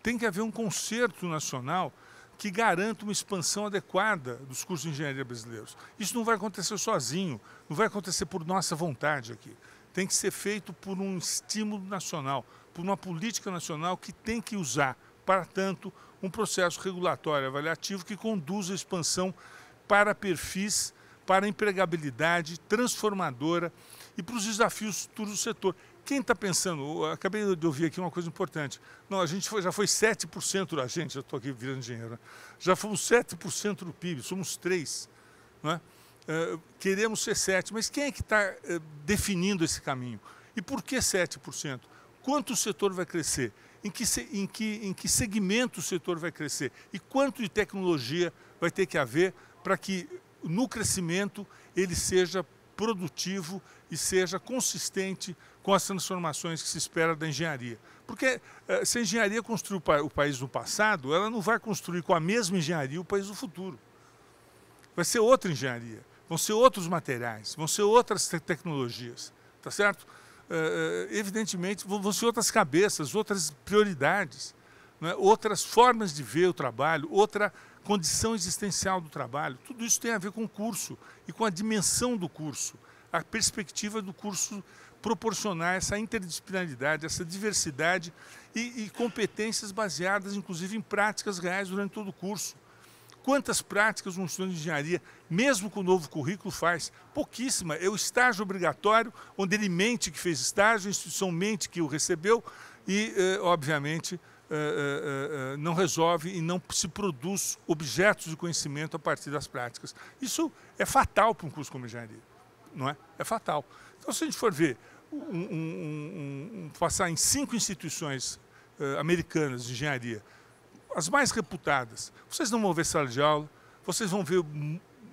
tem que haver um concerto nacional que garanta uma expansão adequada dos cursos de engenharia brasileiros. Isso não vai acontecer sozinho, não vai acontecer por nossa vontade aqui. Tem que ser feito por um estímulo nacional, por uma política nacional que tem que usar, para tanto, um processo regulatório avaliativo que conduza a expansão para perfis, para a empregabilidade transformadora e para os desafios futuros do setor. Quem está pensando, eu acabei de ouvir aqui uma coisa importante, não, a gente já foi 7% da gente, já estou aqui virando engenheiro, né? Já fomos 7% do PIB, somos 3%. Né? Queremos ser 7%, mas quem é que está definindo esse caminho? E por que 7%? Quanto o setor vai crescer? Em que segmento o setor vai crescer? E quanto de tecnologia vai ter que haver para que no crescimento ele seja produtivo e seja consistente com as transformações que se espera da engenharia. Porque se a engenharia construiu o país no passado, ela não vai construir com a mesma engenharia o país do futuro. Vai ser outra engenharia, vão ser outros materiais, vão ser outras tecnologias, tá certo? Evidentemente, vão ser outras cabeças, outras prioridades, né? Outras formas de ver o trabalho, outra condição existencial do trabalho. Tudo isso tem a ver com o curso e com a dimensão do curso, a perspectiva do curso proporcionar essa interdisciplinaridade, essa diversidade e competências baseadas, inclusive, em práticas reais durante todo o curso. Quantas práticas um estudante de engenharia, mesmo com o novo currículo, faz? Pouquíssima. É o estágio obrigatório, onde ele mente que fez estágio, a instituição mente que o recebeu e, obviamente, não resolve e não se produz objetos de conhecimento a partir das práticas. Isso é fatal para um curso como engenharia, não é? É fatal. Então, se a gente for ver, passar em 5 instituições americanas de engenharia, as mais reputadas, vocês não vão ver sala de aula, vocês vão ver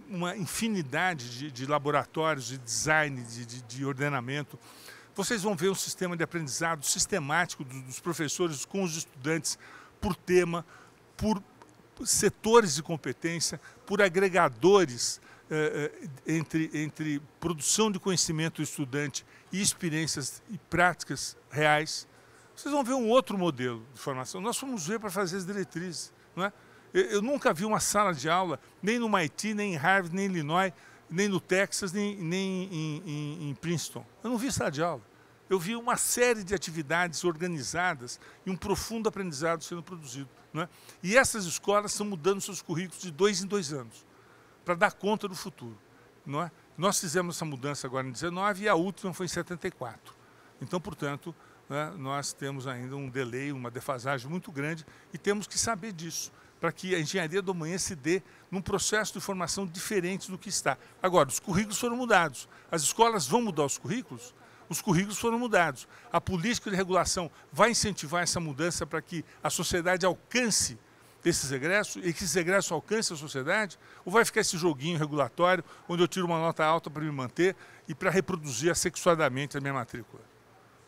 uma infinidade de laboratórios, de design, de ordenamento. Vocês vão ver um sistema de aprendizado sistemático dos professores com os estudantes por tema, por setores de competência, por agregadores entre produção de conhecimento do estudante e experiências e práticas reais. Vocês vão ver um outro modelo de formação. Nós fomos ver para fazer as diretrizes, não é? Eu nunca vi uma sala de aula, nem no MIT, nem em Harvard, nem em Illinois, nem no Texas, nem em Princeton. Eu não vi sala de aula. Eu vi uma série de atividades organizadas e um profundo aprendizado sendo produzido, não é? E essas escolas estão mudando seus currículos de 2 em 2 anos, para dar conta do futuro, não é? Nós fizemos essa mudança agora em 19 e a última foi em 74. Então, portanto, né, nós temos ainda um delay, uma defasagem muito grande e temos que saber disso, para que a engenharia do amanhã se dê num processo de formação diferente do que está. Agora, os currículos foram mudados. As escolas vão mudar os currículos foram mudados. A política de regulação vai incentivar essa mudança para que a sociedade alcance esses egressos e que esses egressos alcancem a sociedade? Ou vai ficar esse joguinho regulatório onde eu tiro uma nota alta para me manter e para reproduzir assexuadamente a minha matrícula?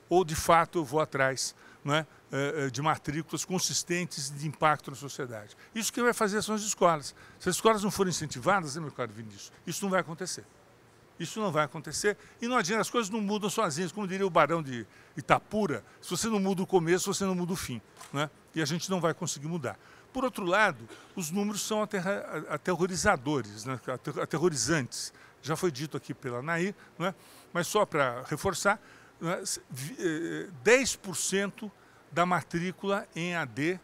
Ou, de fato, eu vou atrás, não é, de matrículas consistentes de impacto na sociedade? Isso que vai fazer são as escolas. Se as escolas não forem incentivadas, meu caro Vinícius, isso não vai acontecer. Isso não vai acontecer e não adianta, as coisas não mudam sozinhas. Como diria o Barão de Itapura, se você não muda o começo, você não muda o fim, né? E a gente não vai conseguir mudar. Por outro lado, os números são aterrorizadores, né? Aterrorizantes. Já foi dito aqui pela Nair, né? Mas só para reforçar, 10% da matrícula em AD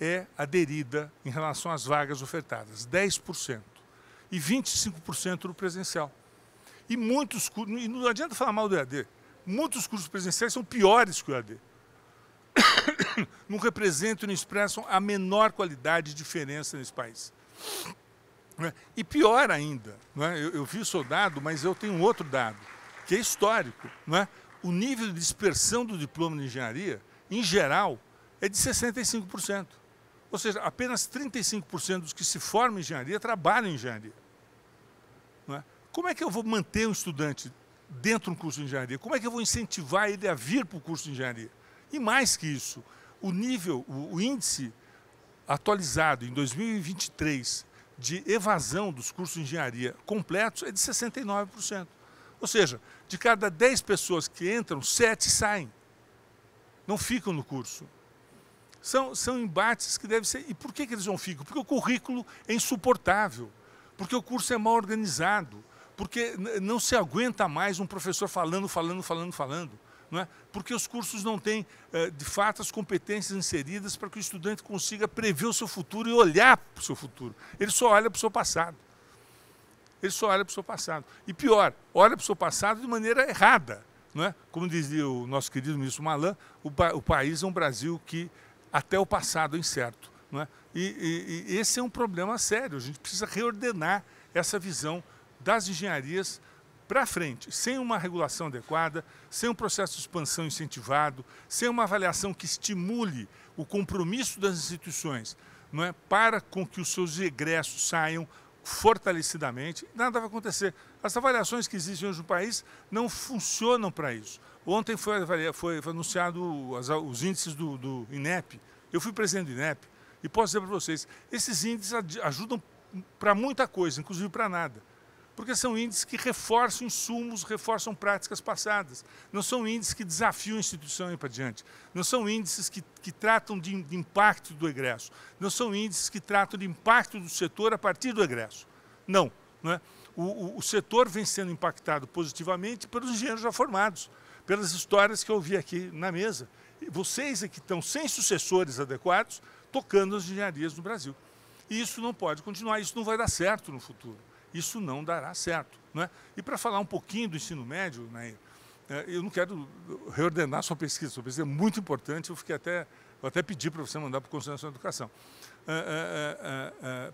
é aderida em relação às vagas ofertadas, 10%. E 25% do presencial. E muitos cursos, e não adianta falar mal do EAD, muitos cursos presenciais são piores que o EAD. Não representam e não expressam a menor qualidade e diferença nesse país. E pior ainda, não é? Eu vi o seu dado, mas eu tenho um outro dado, que é histórico. Não é? o nível de dispersão do diploma de engenharia, em geral, é de 65%. Ou seja, apenas 35% dos que se formam em engenharia trabalham em engenharia. Não é? Como é que eu vou manter um estudante dentro de um curso de engenharia? Como é que eu vou incentivar ele a vir para o curso de engenharia? E mais que isso, o índice atualizado em 2023 de evasão dos cursos de engenharia completos é de 69%. Ou seja, de cada 10 pessoas que entram, 7 saem. Não ficam no curso. São embates que devem ser... E por que eles não ficam? Porque o currículo é insuportável, porque o curso é mal organizado, porque não se aguenta mais um professor falando, não é? Porque os cursos não têm, de fato, as competências inseridas para que o estudante consiga prever o seu futuro e olhar para o seu futuro. Ele só olha para o seu passado. Ele só olha para o seu passado. E pior, olha para o seu passado de maneira errada. Não é? Como dizia o nosso querido ministro Malan, o país é um Brasil que até o passado é incerto. Não é? E esse é um problema sério. A gente precisa reordenar essa visão das engenharias para frente, sem uma regulação adequada, sem um processo de expansão incentivado, sem uma avaliação que estimule o compromisso das instituições, não é? Para com que os seus egressos saiam fortalecidamente, nada vai acontecer. As avaliações que existem hoje no país não funcionam para isso. Ontem foi anunciado os índices do INEP. Eu fui presidente do INEP e posso dizer para vocês, esses índices ajudam para muita coisa, inclusive para nada. Porque são índices que reforçam insumos, reforçam práticas passadas. Não são índices que desafiam a instituição e para diante. Não são índices que tratam de impacto do egresso. Não são índices que tratam de impacto do setor a partir do egresso. Não. Não é? O setor vem sendo impactado positivamente pelos engenheiros já formados, pelas histórias que eu ouvi aqui na mesa. Vocês é que estão sem sucessores adequados tocando as engenharias no Brasil. E isso não pode continuar, isso não vai dar certo no futuro. Isso não dará certo. Não é? E para falar um pouquinho do ensino médio, né, eu não quero reordenar sua pesquisa é muito importante, eu até pedi para você mandar para o Conselho Nacional de Educação.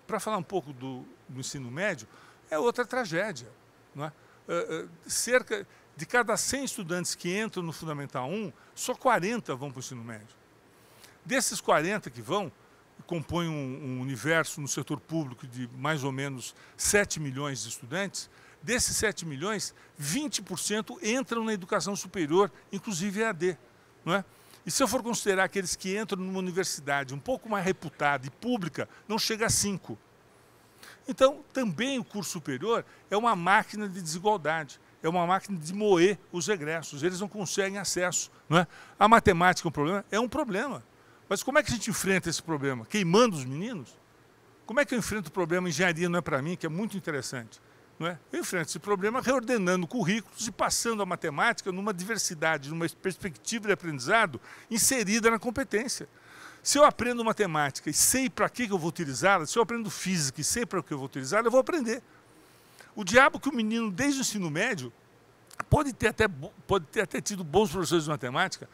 Para falar um pouco do ensino médio, é outra tragédia. Não é? Cerca de cada 100 estudantes que entram no Fundamental 1, só 40 vão para o ensino médio. Desses 40 que vão, compõe um universo no setor público de mais ou menos 7 milhões de estudantes, desses 7 milhões, 20% entram na educação superior, inclusive EAD. Não é? E se eu for considerar aqueles que entram numa universidade um pouco mais reputada e pública, não chega a 5%. Então, também o curso superior é uma máquina de desigualdade, é uma máquina de moer os egressos, eles não conseguem acesso. Não é? A matemática é um problema? É um problema. Mas como é que a gente enfrenta esse problema? Queimando os meninos? Como é que eu enfrento o problema engenharia não é para mim, que é muito interessante? Não é? Eu enfrento esse problema reordenando currículos e passando a matemática numa diversidade, numa perspectiva de aprendizado inserida na competência. Se eu aprendo matemática e sei para que eu vou utilizá-la, se eu aprendo física e sei para que eu vou utilizá-la, eu vou aprender. O diabo que o menino, desde o ensino médio, pode ter até tido bons professores de matemática,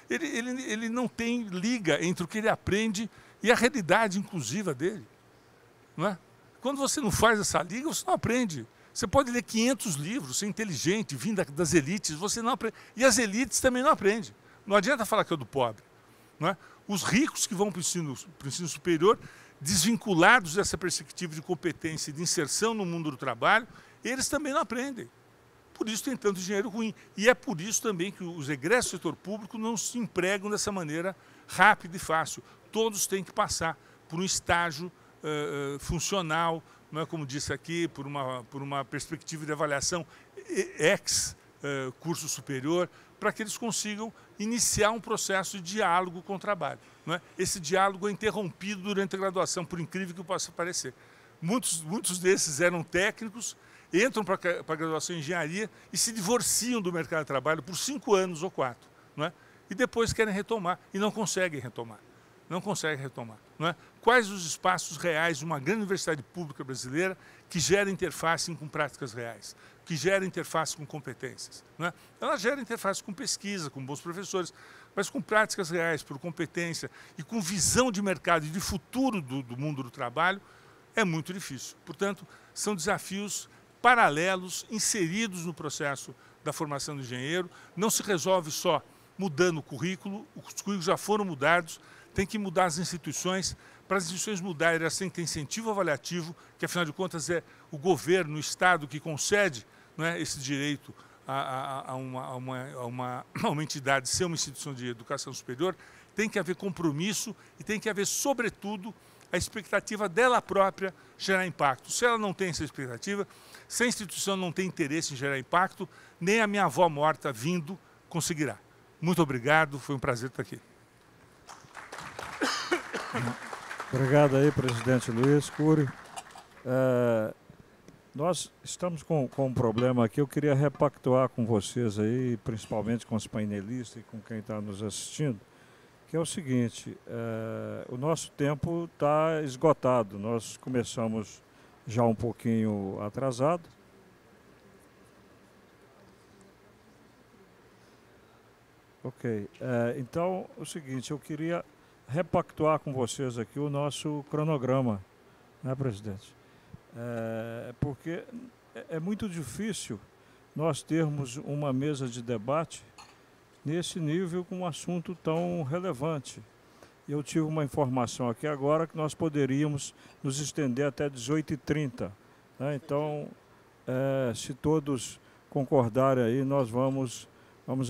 ele não tem liga entre o que ele aprende e a realidade inclusiva dele. Não é? Quando você não faz essa liga, você não aprende. Você pode ler 500 livros, ser inteligente, vindo das elites, você não aprende. E as elites também não aprendem. Não adianta falar que é do pobre. Não é? Os ricos que vão para o ensino superior, desvinculados dessa perspectiva de competência e de inserção no mundo do trabalho, eles também não aprendem. Por isso tem tanto dinheiro ruim. E é por isso também que os egressos do setor público não se empregam dessa maneira rápida e fácil. Todos têm que passar por um estágio funcional, não é, como disse aqui, por uma perspectiva de avaliação curso superior, para que eles consigam iniciar um processo de diálogo com o trabalho. Não é? Esse diálogo é interrompido durante a graduação, por incrível que possa parecer. Muitos desses eram técnicos, entram para a graduação em engenharia e se divorciam do mercado de trabalho por 5 anos ou 4. Não é? E depois querem retomar e não conseguem retomar. Não conseguem retomar. Não é? Quais os espaços reais de uma grande universidade pública brasileira que gera interface com práticas reais, que gera interface com competências? Não é? Ela gera interface com pesquisa, com bons professores, mas com práticas reais, por competência e com visão de mercado e de futuro do mundo do trabalho, é muito difícil. Portanto, são desafios paralelos, inseridos no processo da formação do engenheiro. Não se resolve só mudando o currículo, os currículos já foram mudados, tem que mudar as instituições. Para as instituições mudarem, elas têm que ter incentivo avaliativo, que afinal de contas é o governo, o Estado que concede, não é, esse direito a uma entidade ser uma instituição de educação superior. Tem que haver compromisso e tem que haver, sobretudo, a expectativa dela própria gerar impacto. Se ela não tem essa expectativa, se a instituição não tem interesse em gerar impacto, nem a minha avó morta vindo conseguirá. Muito obrigado, foi um prazer estar aqui. Obrigado aí, presidente Luiz Cury. Nós estamos com um problema aqui, eu queria repactuar com vocês aí, principalmente com os painelistas e com quem está nos assistindo, que é o seguinte, o nosso tempo está esgotado, nós começamos já um pouquinho atrasado. Ok, então é o seguinte, eu queria repactuar com vocês aqui o nosso cronograma, né, presidente? Porque é muito difícil nós termos uma mesa de debate nesse nível com um assunto tão relevante. Eu tive uma informação aqui agora que nós poderíamos nos estender até 18h30. Né? Então, se todos concordarem aí, nós vamos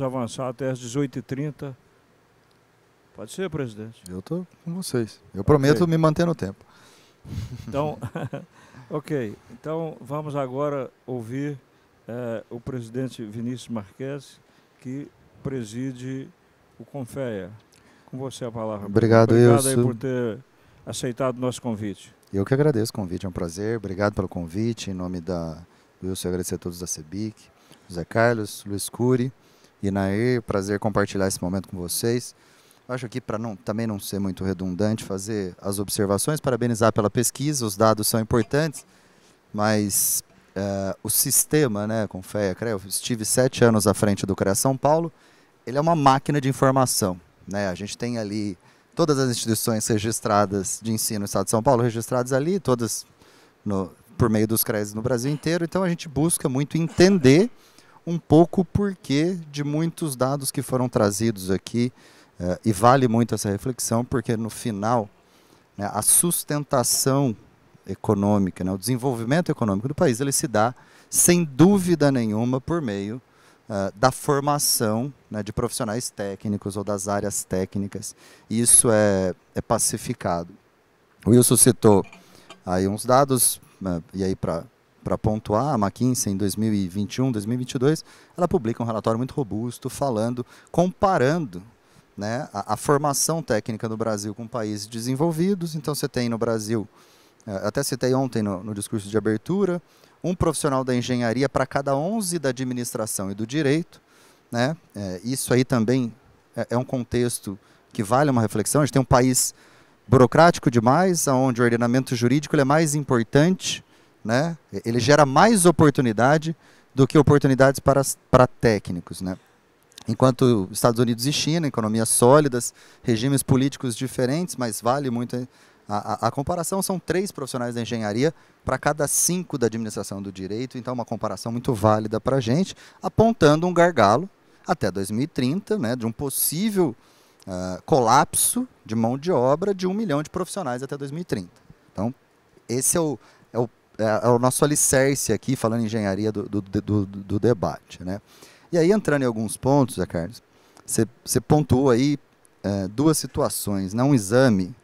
avançar até as 18h30. Pode ser, presidente? Eu estou com vocês. Eu prometo me manter no tempo. Então, ok. Então, vamos agora ouvir o presidente Vinícius Marques, que preside o Confea. Com você a palavra. Obrigado, Obrigado aí por ter aceitado o nosso convite. Eu que agradeço o convite, é um prazer. Obrigado pelo convite. Em nome da Wilson, agradecer a todos da CEBIC, José Carlos, Luiz Cury e Nair. Prazer compartilhar esse momento com vocês. Eu acho aqui, para também não ser muito redundante, fazer as observações, parabenizar pela pesquisa, os dados são importantes, mas o sistema, né, Confea, eu estive 7 anos à frente do CREA São Paulo, ele é uma máquina de informação. Né? A gente tem ali todas as instituições registradas de ensino no estado de São Paulo, registradas ali, todas por meio dos CREAs no Brasil inteiro, então a gente busca muito entender um pouco o porquê de muitos dados que foram trazidos aqui, e vale muito essa reflexão, porque no final, né, a sustentação econômica, né, o desenvolvimento econômico do país, ele se dá, sem dúvida nenhuma, por meio da formação, né, de profissionais técnicos ou das áreas técnicas. Isso é pacificado. O Wilson citou aí uns dados, e aí para pontuar, a McKinsey em 2021, 2022, ela publica um relatório muito robusto, comparando, né, a formação técnica no Brasil com países desenvolvidos. Então você tem no Brasil, até citei ontem no discurso de abertura, um profissional da engenharia para cada 11 da administração e do direito. Né? Isso aí também é um contexto que vale uma reflexão. A gente tem um país burocrático demais, onde o ordenamento jurídico ele é mais importante, né? Ele gera mais oportunidade do que oportunidades para técnicos. Né? Enquanto Estados Unidos e China, economias sólidas, regimes políticos diferentes, mas vale muito a comparação. São 3 profissionais da engenharia para cada 5 da administração do direito, então uma comparação muito válida para a gente, apontando um gargalo até 2030, né, de um possível colapso de mão de obra de 1 milhão de profissionais até 2030. Então, esse é o nosso alicerce aqui, falando em engenharia do debate. Né? E aí, entrando em alguns pontos, Zé Carlos, você pontuou aí 2 situações, né? Um exame,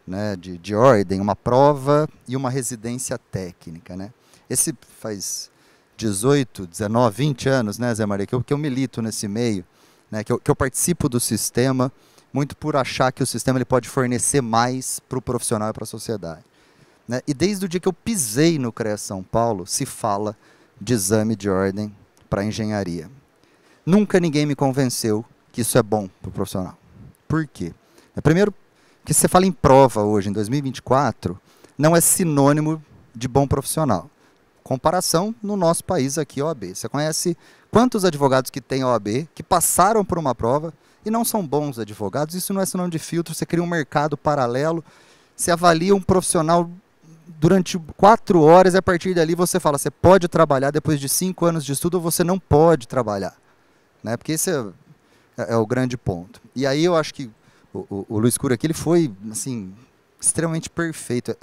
né, de ordem, uma prova e uma residência técnica. Né? Esse faz 18, 19, 20 anos, né, Zé Maria, que eu milito nesse meio, né, que eu participo do sistema, muito por achar que o sistema ele pode fornecer mais para o profissional e para a sociedade. Né? E desde o dia que eu pisei no CREA São Paulo, se fala de exame de ordem para engenharia. Nunca ninguém me convenceu que isso é bom para o profissional. Por quê? Primeiro, que você fala em prova hoje, em 2024, não é sinônimo de bom profissional. Comparação no nosso país aqui, OAB. Você conhece quantos advogados que têm OAB, que passaram por uma prova e não são bons advogados? Isso não é sinônimo de filtro, você cria um mercado paralelo, você avalia um profissional durante 4 horas e a partir dali você fala, você pode trabalhar depois de 5 anos de estudo ou você não pode trabalhar. Né? Porque esse é o grande ponto. E aí eu acho que o Luiz Cury aqui ele foi assim, extremamente perfeito.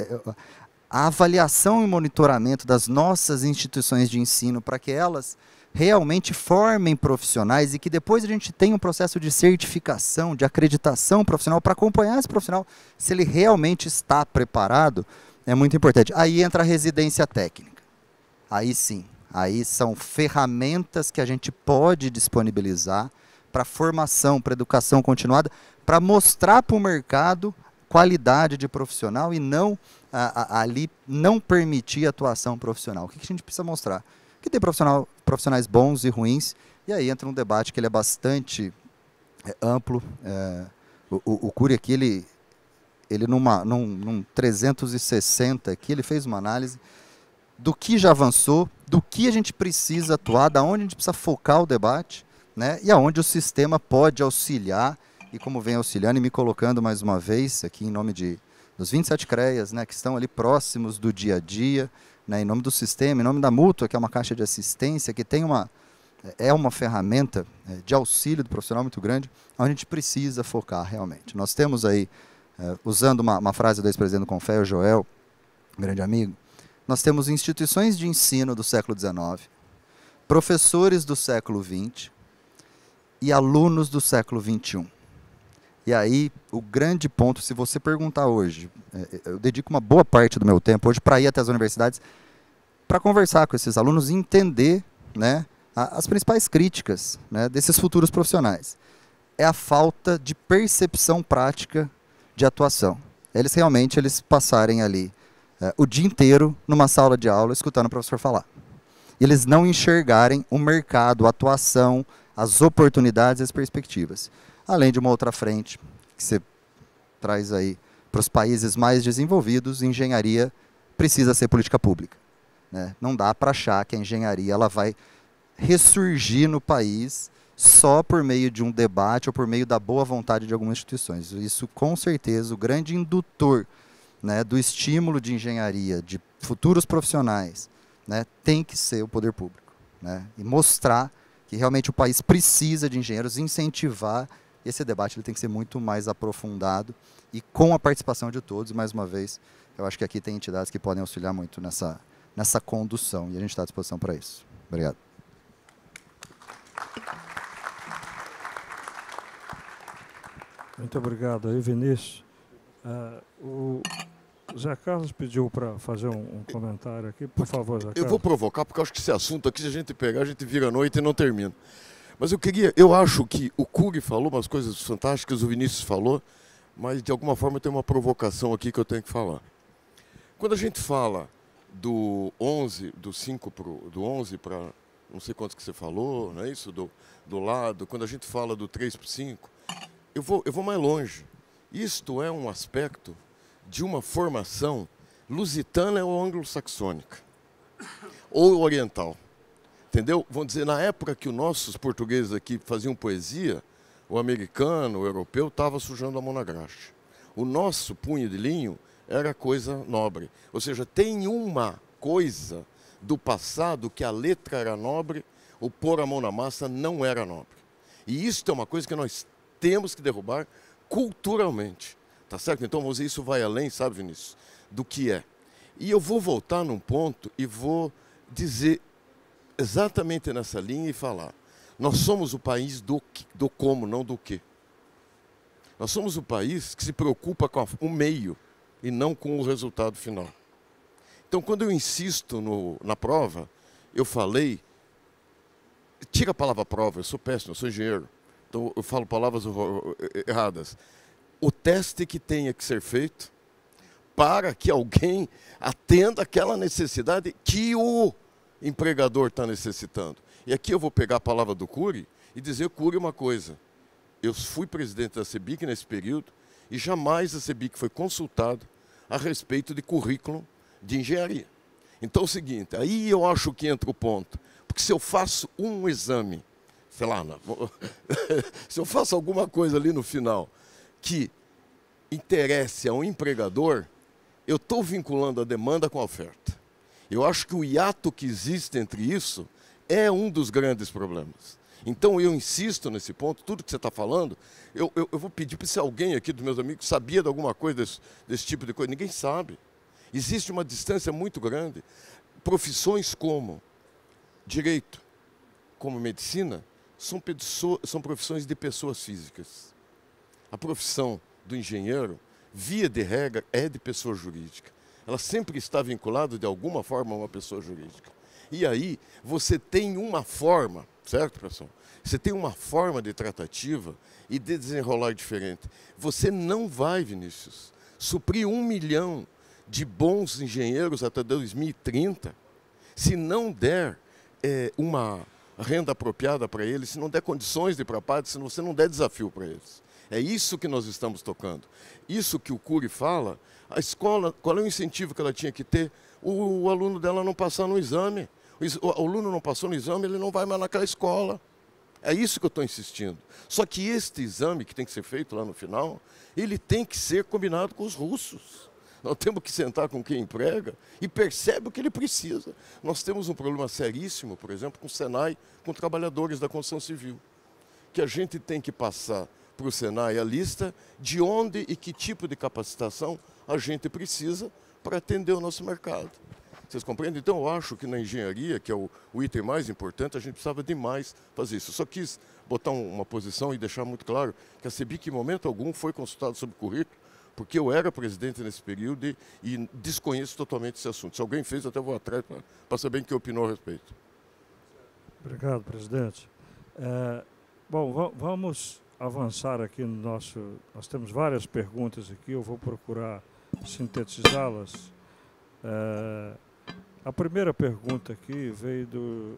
A avaliação e monitoramento das nossas instituições de ensino para que elas realmente formem profissionais e que depois a gente tenha um processo de certificação, de acreditação profissional para acompanhar esse profissional, se ele realmente está preparado, é muito importante. Aí entra a residência técnica. Aí sim, aí são ferramentas que a gente pode disponibilizar para formação, para educação continuada, para mostrar para o mercado qualidade de profissional e não ali não permitir atuação profissional. O que a gente precisa mostrar? Que tem profissionais bons e ruins, e aí entra um debate que ele é bastante amplo. O Cury aqui, ele num 360 aqui, ele fez uma análise do que já avançou, do que a gente precisa atuar, da onde a gente precisa focar o debate, né, e aonde o sistema pode auxiliar, e como vem auxiliando e me colocando mais uma vez, aqui em nome dos 27 CREAs, né, que estão ali próximos do dia a dia, né, em nome do sistema, em nome da Mútua, que é uma caixa de assistência, que tem uma ferramenta de auxílio do profissional muito grande, onde a gente precisa focar realmente. Nós temos aí, usando uma frase do ex-presidente do Confé, o Joel, um grande amigo, nós temos instituições de ensino do século XIX, professores do século XX e alunos do século XXI. E aí, o grande ponto, se você perguntar hoje, eu dedico uma boa parte do meu tempo hoje para ir até as universidades, para conversar com esses alunos e entender, né, as principais críticas, né, desses futuros profissionais. É a falta de percepção prática de atuação. Eles passarem ali o dia inteiro numa sala de aula escutando o professor falar. Eles não enxergarem o mercado, a atuação, as oportunidades e as perspectivas. Além de uma outra frente que você traz aí para os países mais desenvolvidos, engenharia precisa ser política pública. Né? Não dá para achar que a engenharia ela vai ressurgir no país só por meio de um debate ou por meio da boa vontade de algumas instituições. Isso, com certeza, o grande indutor, né, do estímulo de engenharia, de futuros profissionais, né, tem que ser o poder público. Né? E mostrar que realmente o país precisa de engenheiros, incentivar. Esse debate ele tem que ser muito mais aprofundado e com a participação de todos. Mais uma vez, eu acho que aqui tem entidades que podem auxiliar muito nessa condução e a gente está à disposição para isso. Obrigado. Muito obrigado aí, Vinícius. O Zé Carlos pediu para fazer um comentário aqui. Por favor, Zé Carlos. Eu vou provocar, porque eu acho que esse assunto aqui, se a gente pegar, a gente vira a noite e não termina. Mas eu acho que o Cury falou umas coisas fantásticas, o Vinícius falou, mas de alguma forma tem uma provocação aqui que eu tenho que falar. Quando a gente fala do 11, do 5 do 11 para não sei quantos que você falou, não é isso? Do lado, quando a gente fala do 3 para 5, eu vou mais longe. Isto é um aspecto de uma formação lusitana ou anglo-saxônica, ou oriental. Entendeu? Vamos dizer, na época que os nossos portugueses aqui faziam poesia, o americano, o europeu, estava sujando a mão na graxa. O nosso punho de linho era coisa nobre. Ou seja, tem uma coisa do passado que a letra era nobre, o pôr a mão na massa não era nobre. E isso é uma coisa que nós temos que derrubar culturalmente. Tá certo? Então, vamos dizer, isso vai além, sabe, Vinícius, do que é. E eu vou voltar num ponto e vou dizer exatamente nessa linha e falar. Nós somos o país do como, não do que. Nós somos o país que se preocupa com o meio e não com o resultado final. Então, quando eu insisto na prova, eu falei, tira a palavra prova, eu sou péssimo, eu sou engenheiro, então eu falo palavras erradas. O teste que tenha que ser feito para que alguém atenda aquela necessidade que o empregador está necessitando. E aqui eu vou pegar a palavra do Cury e dizer, Cury, uma coisa. Eu fui presidente da CEBIC nesse período e jamais a CEBIC foi consultado a respeito de currículo de engenharia. Então é o seguinte, aí eu acho que entra o ponto. Porque se eu faço um exame, sei lá, se eu faço alguma coisa ali no final que interesse ao empregador, eu estou vinculando a demanda com a oferta. Eu acho que o hiato que existe entre isso é um dos grandes problemas. Então eu insisto nesse ponto, tudo que você está falando, eu vou pedir para se alguém aqui dos meus amigos sabia de alguma coisa desse tipo de coisa. Ninguém sabe. Existe uma distância muito grande. Profissões como direito, como medicina, são profissões de pessoas físicas. A profissão do engenheiro, via de regra, é de pessoa jurídica. Ela sempre está vinculada de alguma forma a uma pessoa jurídica. E aí você tem uma forma, certo, pessoal? Você tem uma forma de tratativa e de desenrolar diferente. Você não vai, Vinícius, suprir 1 milhão de bons engenheiros até 2030 se não der uma renda apropriada para eles, se não der condições de ir para a parte, se você não der desafio para eles. É isso que nós estamos tocando. Isso que o Cury fala, a escola, qual é o incentivo que ela tinha que ter? O aluno dela não passar no exame. O aluno não passou no exame, ele não vai mais naquela escola. É isso que eu estou insistindo. Só que este exame que tem que ser feito lá no final, ele tem que ser combinado com os russos. Nós temos que sentar com quem emprega e percebe o que ele precisa. Nós temos um problema seríssimo, por exemplo, com o Senai, com trabalhadores da construção civil, que a gente tem que passar para o Senai a lista de onde e que tipo de capacitação a gente precisa para atender o nosso mercado. Vocês compreendem? Então, eu acho que na engenharia, que é o item mais importante, a gente precisava demais fazer isso. Eu só quis botar uma posição e deixar muito claro que a CEBIC, em momento algum, foi consultada sobre o currículo, porque eu era presidente nesse período e desconheço totalmente esse assunto. Se alguém fez, eu até vou atrás para saber o que opinou a respeito. Obrigado, presidente. Bom, vamos avançar aqui no nosso... Nós temos várias perguntas aqui, eu vou procurar sintetizá-las. A primeira pergunta aqui veio do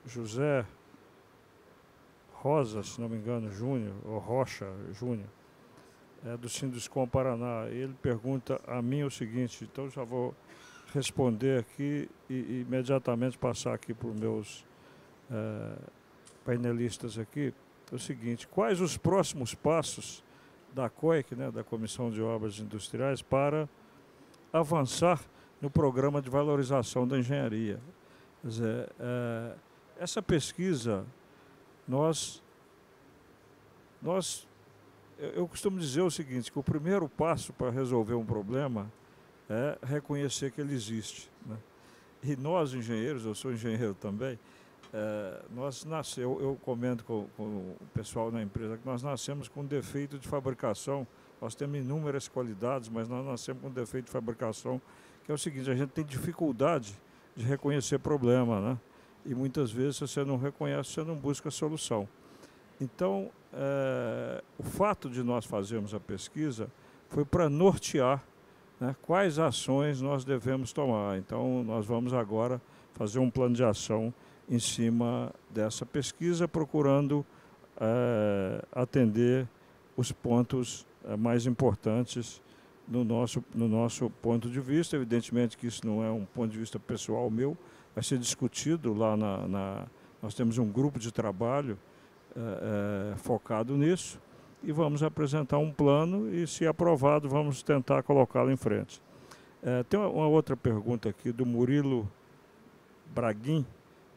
José Rosa, se não me engano, Júnior, ou Rocha Júnior, do Sinduscom Paraná. Ele pergunta a mim o seguinte, então já vou responder aqui e imediatamente passar aqui para os meus painelistas aqui. É o seguinte, quais os próximos passos da COIC, né, da Comissão de Obras Industriais, para avançar no programa de valorização da engenharia? Quer dizer, essa pesquisa, eu costumo dizer o seguinte, que o primeiro passo para resolver um problema é reconhecer que ele existe, né? E nós, engenheiros, eu sou engenheiro também, eu comento com o pessoal na empresa que nós nascemos com defeito de fabricação. Nós temos inúmeras qualidades, mas nós nascemos com defeito de fabricação, que é o seguinte, a gente tem dificuldade de reconhecer problema, né? E muitas vezes, se você não reconhece, você não busca solução. Então, o fato de nós fazermos a pesquisa foi para nortear, né, quais ações nós devemos tomar. Então, nós vamos agora fazer um plano de ação em cima dessa pesquisa, procurando atender os pontos mais importantes no nosso ponto de vista. Evidentemente que isso não é um ponto de vista pessoal meu, vai ser discutido lá nós temos um grupo de trabalho focado nisso e vamos apresentar um plano e, se aprovado, vamos tentar colocá-lo em frente. Tem uma outra pergunta aqui do Murilo Braguin,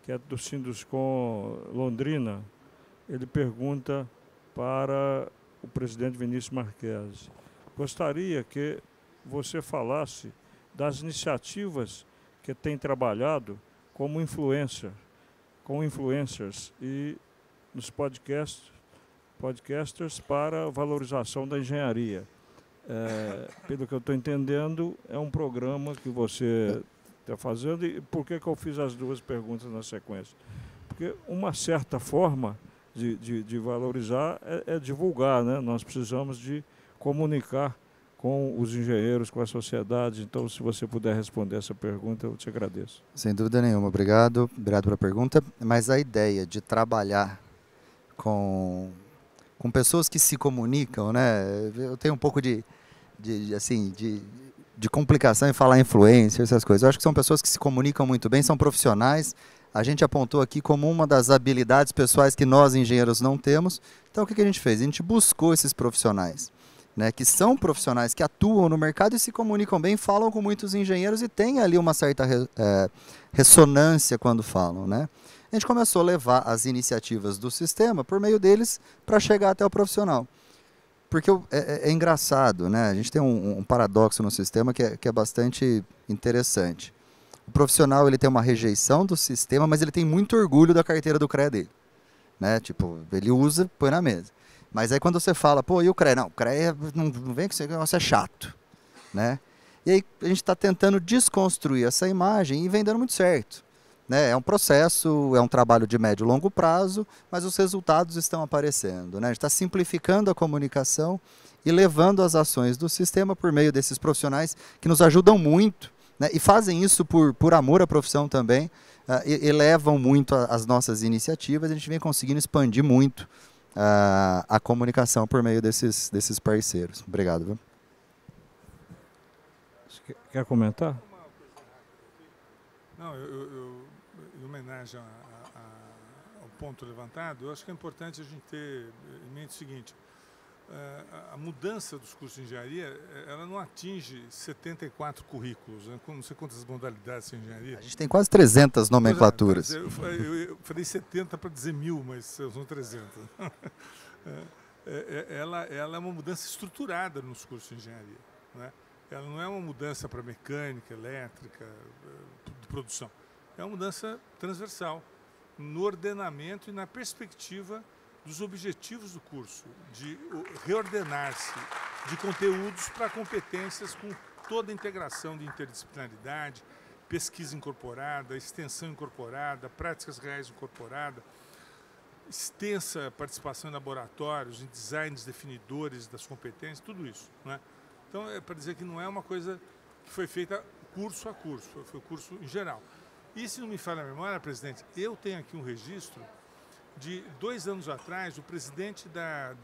que é do Sinduscom Londrina. Ele pergunta para o presidente Vinícius Marques. Gostaria que você falasse das iniciativas que tem trabalhado como com influencers e nos podcasters para a valorização da engenharia. Pelo que eu estou entendendo, é um programa que você está fazendo. E por que eu fiz as duas perguntas na sequência? Porque uma certa forma de valorizar é divulgar, né? Nós precisamos de comunicar com os engenheiros, com a sociedade. Então, se você puder responder essa pergunta, eu te agradeço. Sem dúvida nenhuma, obrigado pela pergunta. Mas a ideia de trabalhar com pessoas que se comunicam, né? Eu tenho um pouco de complicação em falar influência, essas coisas. Eu acho que são pessoas que se comunicam muito bem, são profissionais. A gente apontou aqui como uma das habilidades pessoais que nós, engenheiros, não temos. Então, o que a gente fez? A gente buscou esses profissionais. né, que são profissionais que atuam no mercado e se comunicam bem, falam com muitos engenheiros e tem ali uma certa ressonância quando falam, né? A gente começou a levar as iniciativas do sistema por meio deles para chegar até o profissional. Porque é engraçado, né? A gente tem um paradoxo no sistema que é bastante interessante. O profissional ele tem uma rejeição do sistema, mas ele tem muito orgulho da carteira do CREA dele, né? Tipo, ele usa, põe na mesa. Mas aí quando você fala, pô, e o CREA? Não, o CREA não vem com esse negócio, é chato, né? E aí a gente está tentando desconstruir essa imagem e vem dando muito certo, né? É um processo, é um trabalho de médio e longo prazo, mas os resultados estão aparecendo, né? A gente está simplificando a comunicação e levando as ações do sistema por meio desses profissionais que nos ajudam muito, né? E fazem isso por amor à profissão também, e levam muito as nossas iniciativas. A gente vem conseguindo expandir muito a comunicação por meio desses parceiros. Obrigado. Viu? Quer comentar? Não, em homenagem ao ponto levantado, eu acho que é importante a gente ter em mente o seguinte: a mudança dos cursos de engenharia, ela não atinge 74 currículos, né? Não sei quantas modalidades de engenharia. A gente tem quase 300 nomenclaturas. Eu falei 70 para dizer 1000, mas são 300. Ela é uma mudança estruturada nos cursos de engenharia, né? Ela não é uma mudança para mecânica, elétrica, de produção. É uma mudança transversal no ordenamento e na perspectiva dos objetivos do curso, de reordenar-se de conteúdos para competências com toda a integração de interdisciplinaridade, pesquisa incorporada, extensão incorporada, práticas reais incorporadas, extensa participação em laboratórios, em designs definidores das competências, tudo isso, né? Então, é para dizer que não é uma coisa que foi feita curso a curso, foi curso em geral. E se não me falha a memória, presidente, eu tenho aqui um registro de 2 anos atrás, o presidente da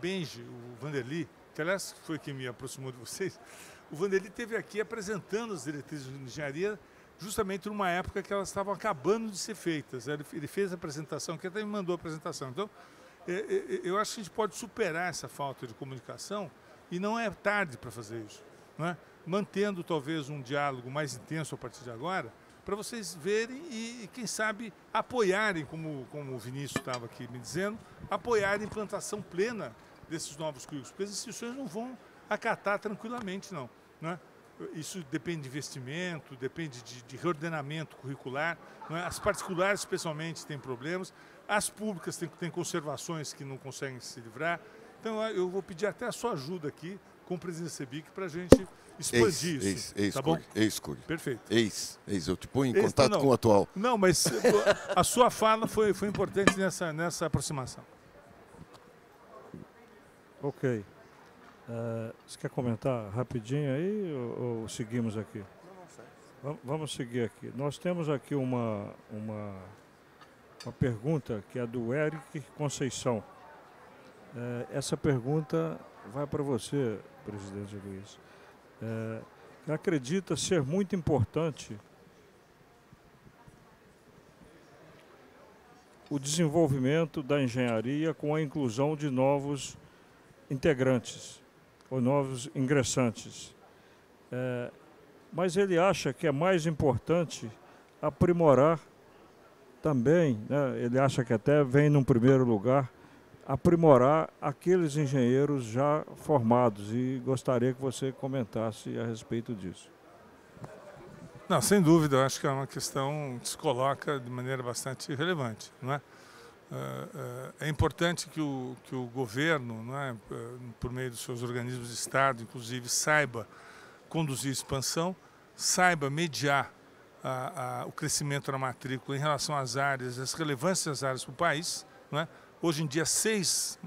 Benji, o Vanderly, que aliás foi quem me aproximou de vocês, o Vanderly esteve aqui apresentando as diretrizes de engenharia justamente numa época que elas estavam acabando de ser feitas. Ele fez a apresentação, que até me mandou a apresentação. Então, eu acho que a gente pode superar essa falta de comunicação e não é tarde para fazer isso, né? Mantendo talvez um diálogo mais intenso a partir de agora, para vocês verem e, quem sabe, apoiarem, como o Vinícius estava aqui me dizendo, apoiarem a implantação plena desses novos currículos, porque as instituições não vão acatar tranquilamente, não, né? Isso depende de investimento, depende de reordenamento curricular, não é? As particulares, especialmente, têm problemas, as públicas têm conservações que não conseguem se livrar. Então, eu vou pedir até a sua ajuda aqui com o presidente da CEBIC para a gente expandir isso. Tá bom? Ex-Curi. Perfeito. Eu te ponho em contato com o atual. Não, mas a sua fala foi importante nessa aproximação. Ok. Você quer comentar rapidinho aí ou seguimos aqui? Vamos seguir aqui. Nós temos aqui uma pergunta que é do Eric Conceição. Essa pergunta vai para você, presidente Luiz. Acredita ser muito importante o desenvolvimento da engenharia com a inclusão de novos integrantes ou novos ingressantes. Mas ele acha que é mais importante aprimorar também, né? Ele acha que até vem num primeiro lugar aprimorar aqueles engenheiros já formados, e gostaria que você comentasse a respeito disso. Não, sem dúvida, eu acho que é uma questão que se coloca de maneira bastante relevante, não é? É importante que o governo, não é, por meio dos seus organismos de Estado, inclusive, saiba conduzir a expansão, saiba mediar o crescimento da matrícula em relação às áreas, as relevâncias das áreas para o país, não é? Hoje em dia, seis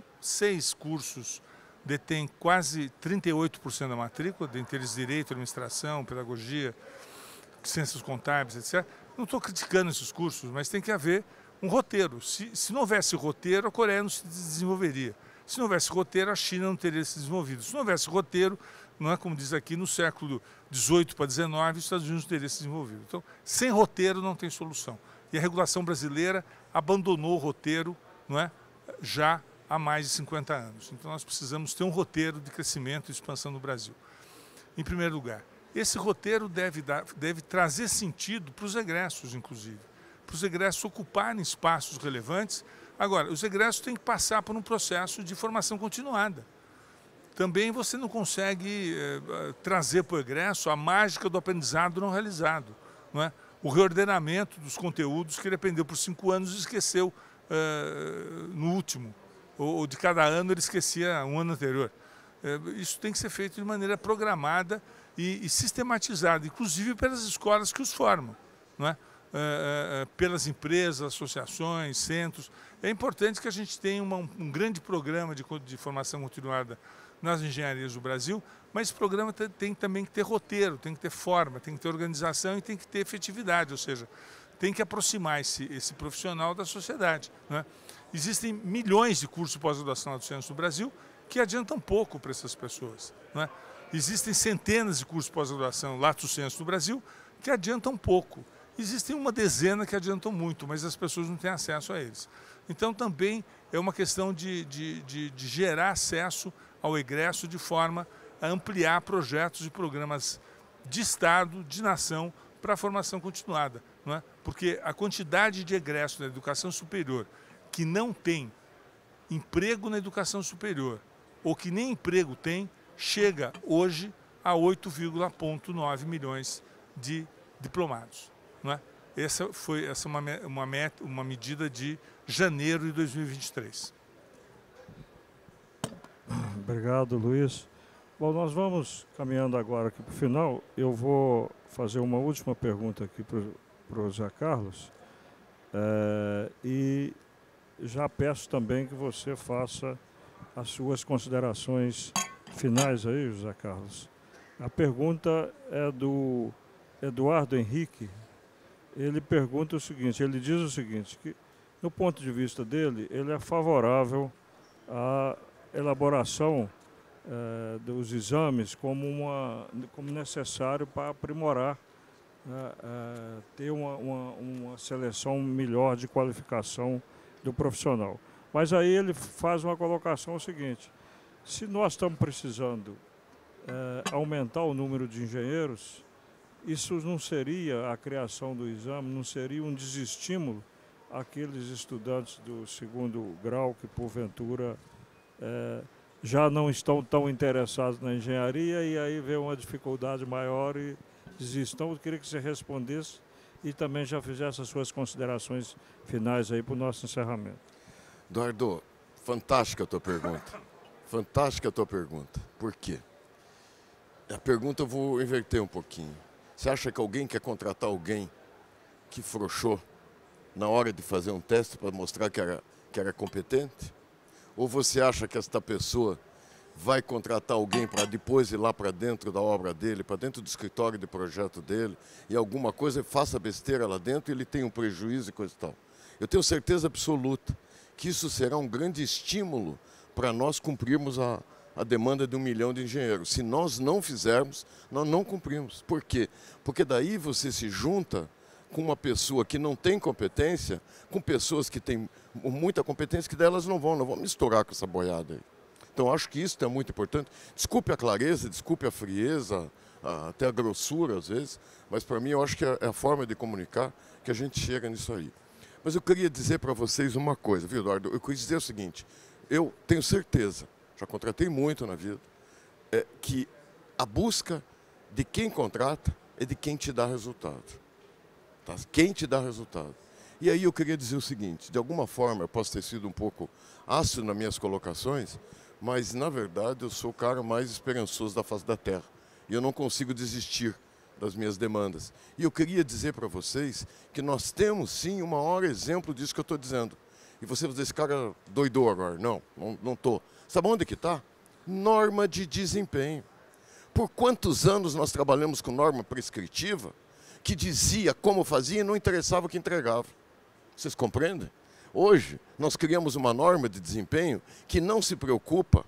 cursos detêm quase 38% da matrícula, dentre eles Direito, Administração, Pedagogia, Ciências Contábeis, etc. Não estou criticando esses cursos, mas tem que haver um roteiro. Se não houvesse roteiro, a Coreia não se desenvolveria. Se não houvesse roteiro, a China não teria se desenvolvido. Se não houvesse roteiro, não é como diz aqui, no século XVIII para XIX, os Estados Unidos não teriam se desenvolvido. Então, sem roteiro não tem solução. E a regulação brasileira abandonou o roteiro, não é? Já há mais de 50 anos. Então nós precisamos ter um roteiro de crescimento e expansão no Brasil. Em primeiro lugar, esse roteiro deve trazer sentido para os egressos, inclusive, para os egressos ocuparem espaços relevantes. Agora, os egressos têm que passar por um processo de formação continuada. Também você não consegue trazer para o egresso a mágica do aprendizado não realizado, não é? O reordenamento dos conteúdos que ele aprendeu por 5 anos e esqueceu no último, ou de cada ano ele esquecia um ano anterior. Isso tem que ser feito de maneira programada e sistematizada, inclusive pelas escolas que os formam, não é? Pelas empresas, associações, centros. É importante que a gente tenha um grande programa de formação continuada nas engenharias do Brasil, mas esse programa tem também que ter roteiro, tem que ter forma, tem que ter organização e tem que ter efetividade, ou seja, tem que aproximar esse profissional da sociedade, né? Existem milhões de cursos de pós-graduação lato sensu no Brasil que adiantam pouco para essas pessoas, né? Existem centenas de cursos de pós-graduação lato sensu no Brasil que adiantam pouco. Existem uma dezena que adiantam muito, mas as pessoas não têm acesso a eles. Então também é uma questão de gerar acesso ao egresso de forma a ampliar projetos e programas de Estado, de nação, para a formação continuada, não é? Porque a quantidade de egressos da educação superior que não tem emprego na educação superior, ou que nem emprego tem, chega hoje a 8,9 milhões de diplomados, não é? Essa é uma medida de janeiro de 2023. Obrigado, Luiz. Bom, nós vamos caminhando agora aqui para o final. Eu vou fazer uma última pergunta aqui para o José Carlos. E já peço também que você faça as suas considerações finais aí, José Carlos. A pergunta é do Eduardo Henrique. Ele pergunta o seguinte, ele diz o seguinte, que no ponto de vista dele, ele é favorável à elaboração dos exames como necessário para aprimorar, ter uma seleção melhor de qualificação do profissional. Mas aí ele faz uma colocação seguinte, se nós estamos precisando aumentar o número de engenheiros, isso não seria a criação do exame, não seria um desestímulo àqueles estudantes do segundo grau que, porventura, já não estão tão interessados na engenharia e aí vê uma dificuldade maior e desistem. Então, eu queria que você respondesse e também já fizesse as suas considerações finais aí para o nosso encerramento. Eduardo, fantástica a tua pergunta. Fantástica a tua pergunta. Por quê? A pergunta eu vou inverter um pouquinho. Você acha que alguém quer contratar alguém que frouxou na hora de fazer um teste para mostrar que era competente? Ou você acha que esta pessoa vai contratar alguém para depois ir lá para dentro da obra dele, para dentro do escritório de projeto dele, e alguma coisa faça besteira lá dentro e ele tem um prejuízo e coisa e tal? Eu tenho certeza absoluta que isso será um grande estímulo para nós cumprirmos a demanda de 1 milhão de engenheiros. Se nós não fizermos, nós não cumprimos. Por quê? Porque daí você se junta com uma pessoa que não tem competência, com pessoas que têm muita competência, que delas não vão misturar com essa boiada aí. Então, acho que isso é muito importante. Desculpe a clareza, desculpe a frieza, até a grossura às vezes, mas para mim eu acho que é a forma de comunicar que a gente chega nisso aí. Mas eu queria dizer para vocês uma coisa, viu, Eduardo? Eu queria dizer o seguinte, eu tenho certeza, já contratei muito na vida, que a busca de quem contrata é de quem te dá resultado. Tá? Quem te dá resultado. E aí eu queria dizer o seguinte, de alguma forma eu posso ter sido um pouco ácido nas minhas colocações, mas na verdade eu sou o cara mais esperançoso da face da Terra. E eu não consigo desistir das minhas demandas. E eu queria dizer para vocês que nós temos sim o maior exemplo disso que eu estou dizendo. E você vai dizer, esse cara doidou agora. Não estou. Sabe onde que está? Norma de desempenho. Por quantos anos nós trabalhamos com norma prescritiva que dizia como fazia e não interessava o que entregava? Vocês compreendem? Hoje, nós criamos uma norma de desempenho que não se preocupa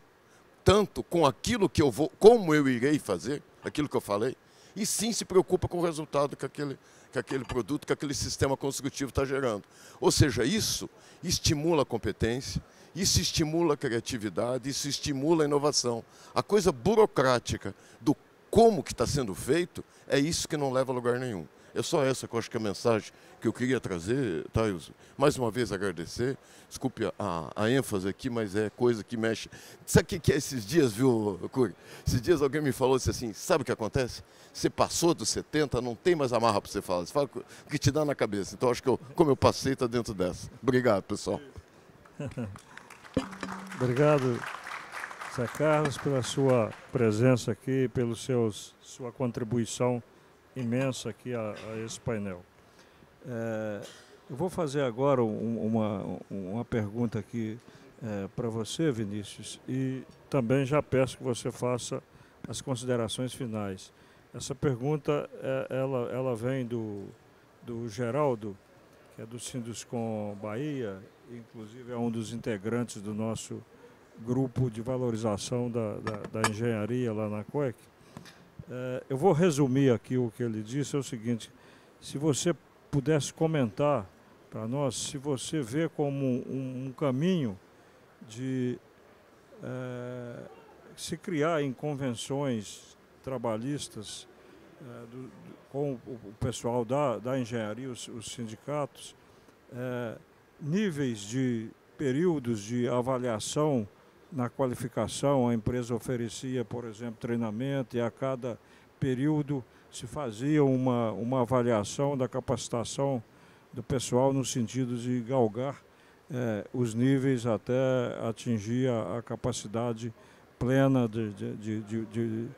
tanto com aquilo que como eu irei fazer, aquilo que eu falei, e sim se preocupa com o resultado que aquele produto, que aquele sistema construtivo está gerando. Ou seja, isso estimula a competência, isso estimula a criatividade, isso estimula a inovação. A coisa burocrática do como que está sendo feito é isso que não leva a lugar nenhum. É só essa que eu acho que é a mensagem que eu queria trazer, tá, Wilson? Mais uma vez agradecer. Desculpe a ênfase aqui, mas é coisa que mexe. Sabe o que é esses dias, viu, Cury? Esses dias alguém me falou assim, sabe o que acontece? Você passou dos 70, não tem mais amarra para você falar. Você fala o que te dá na cabeça. Então, acho que como eu passei, está dentro dessa. Obrigado, pessoal. Obrigado, Zé Carlos, pela sua presença aqui, pela sua contribuição imensa aqui a esse painel. Eu vou fazer agora uma pergunta aqui para você, Vinícius, e também já peço que você faça as considerações finais. Essa pergunta ela vem do Geraldo, que é do Sinduscom Bahia, inclusive é um dos integrantes do nosso grupo de valorização da engenharia lá na COEC. Eu vou resumir aqui o que ele disse, é o seguinte: se você pudesse comentar para nós, se você vê como um caminho de se criar em convenções trabalhistas com o pessoal da engenharia, os sindicatos, níveis de períodos de avaliação na qualificação. A empresa oferecia, por exemplo, treinamento, e a cada período se fazia uma avaliação da capacitação do pessoal no sentido de galgar os níveis até atingir a capacidade plena de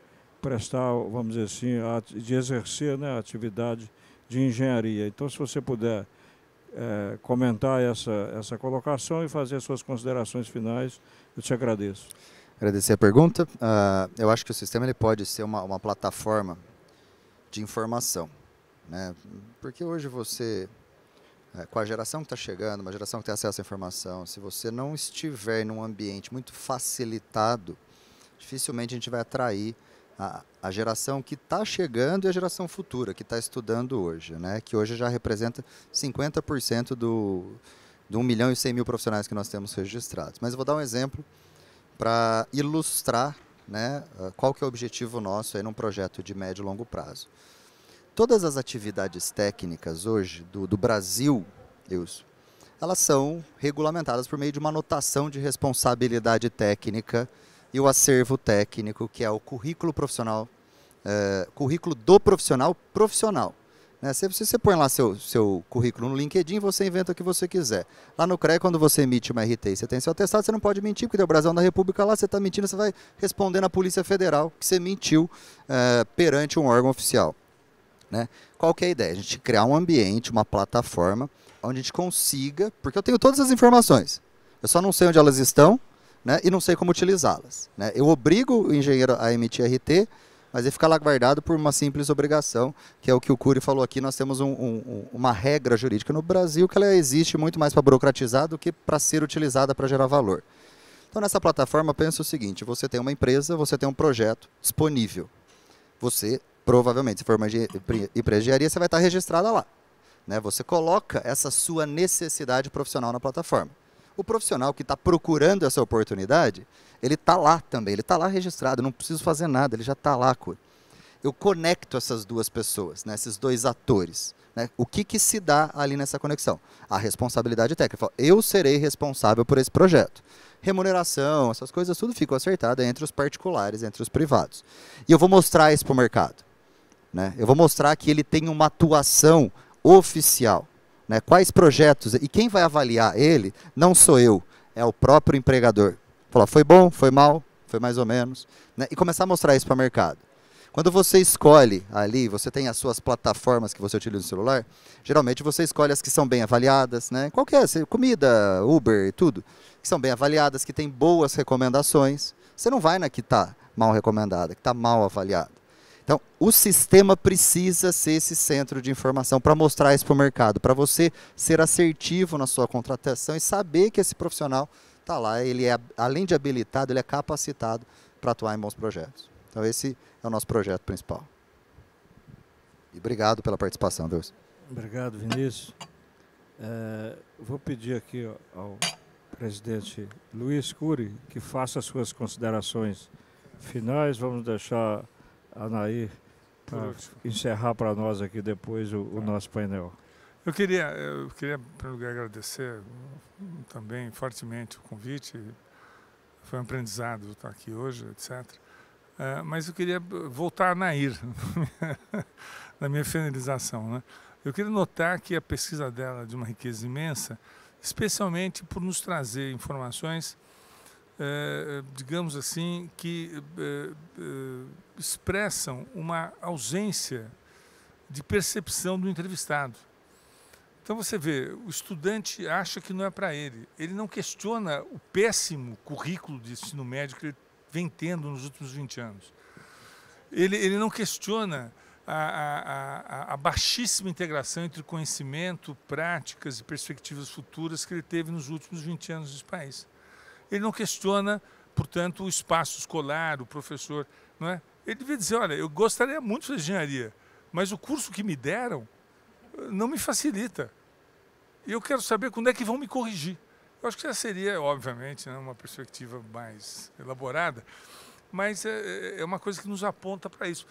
prestar, vamos dizer assim, de exercer, né, a atividade de engenharia. Então, se você puder comentar essa colocação e fazer suas considerações finais, eu te agradeço. Agradecer a pergunta. Eu acho que o sistema ele pode ser uma plataforma de informação, né? Porque hoje você, com a geração que está chegando, uma geração que tem acesso à informação, se você não estiver num ambiente muito facilitado, dificilmente a gente vai atrair a geração que está chegando e a geração futura, que está estudando hoje, né? Que hoje já representa 50% do 1.100.000 profissionais que nós temos registrados. Mas eu vou dar um exemplo para ilustrar, né, qual que é o objetivo nosso aí num projeto de médio e longo prazo. Todas as atividades técnicas hoje do Brasil, elas são regulamentadas por meio de uma anotação de responsabilidade técnica e o acervo técnico, que é o currículo profissional, currículo do profissional. Né? Se você põe lá seu currículo no LinkedIn, você inventa o que você quiser. Lá no CREA, quando você emite uma RT e você tem seu atestado, você não pode mentir, porque tem o Brasão da República lá, você está mentindo, você vai responder na Polícia Federal que você mentiu perante um órgão oficial. Né? Qual que é a ideia? A gente criar um ambiente, uma plataforma, onde a gente consiga, porque eu tenho todas as informações, eu só não sei onde elas estão, né, e não sei como utilizá-las. Né? Eu obrigo o engenheiro a emitir RT, mas ele fica lá guardado por uma simples obrigação, que é o que o Cury falou aqui. Nós temos uma regra jurídica no Brasil que ela existe muito mais para burocratizar do que para ser utilizada para gerar valor. Então, nessa plataforma, pensa o seguinte: você tem uma empresa, você tem um projeto disponível. Você, provavelmente, se for uma empresa de engenharia, você vai estar registrada lá. Né? Você coloca essa sua necessidade profissional na plataforma. O profissional que está procurando essa oportunidade, ele está lá também, ele está lá registrado, não preciso fazer nada, ele já está lá. Eu conecto essas duas pessoas, né, esses dois atores. Né? O que se dá ali nessa conexão? A responsabilidade técnica. Eu serei responsável por esse projeto. Remuneração, essas coisas, tudo ficam acertadas entre os particulares, entre os privados. E eu vou mostrar isso para o mercado. Né? Eu vou mostrar que ele tem uma atuação oficial. Né? Quais projetos, e quem vai avaliar ele não sou eu, é o próprio empregador. Falar, foi bom, foi mal, foi mais ou menos, né? E começar a mostrar isso para o mercado. Quando você escolhe ali, você tem as suas plataformas que você utiliza no celular, geralmente você escolhe as que são bem avaliadas, né? Qualquer, comida, Uber, tudo, que são bem avaliadas, que tem boas recomendações. Você não vai na que está mal recomendada, que está mal avaliada. Então, o sistema precisa ser esse centro de informação para mostrar isso para o mercado, para você ser assertivo na sua contratação e saber que esse profissional está lá, ele é, além de habilitado, ele é capacitado para atuar em bons projetos. Então, esse é o nosso projeto principal. E obrigado pela participação, Deus. Obrigado, Vinícius. Vou pedir aqui ao presidente Luiz Cury que faça as suas considerações finais. Vamos deixar a Nair para encerrar para nós aqui depois o nosso painel. Eu queria, em primeiro lugar, agradecer também fortemente o convite. Foi um aprendizado estar aqui hoje, etc. Mas eu queria voltar a Nair, na minha finalização, né? Eu queria notar que a pesquisa dela é de uma riqueza imensa, especialmente por nos trazer informações, digamos assim, que expressam uma ausência de percepção do entrevistado. Então você vê, o estudante acha que não é para ele. Ele não questiona o péssimo currículo de ensino médio que ele vem tendo nos últimos 20 anos. Ele não questiona a baixíssima integração entre conhecimento, práticas e perspectivas futuras que ele teve nos últimos 20 anos desse país. Ele não questiona, portanto, o espaço escolar, o professor. Não é? Ele devia dizer, olha, eu gostaria muito de fazer engenharia, mas o curso que me deram não me facilita. E eu quero saber quando é que vão me corrigir. Eu acho que essa seria, obviamente, né, uma perspectiva mais elaborada, mas é uma coisa que nos aponta para isso.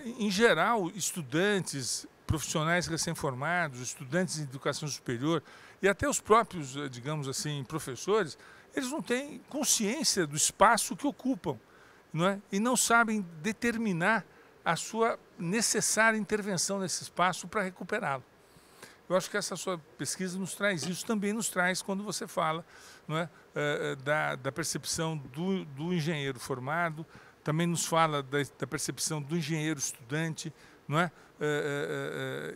Em geral, estudantes, profissionais recém-formados, estudantes em educação superior e até os próprios, digamos assim, professores, eles não têm consciência do espaço que ocupam, não é? E não sabem determinar a sua necessária intervenção nesse espaço para recuperá-lo. Eu acho que essa sua pesquisa nos traz isso, também nos traz quando você fala, não é, da percepção do engenheiro formado, também nos fala da percepção do engenheiro estudante, não é?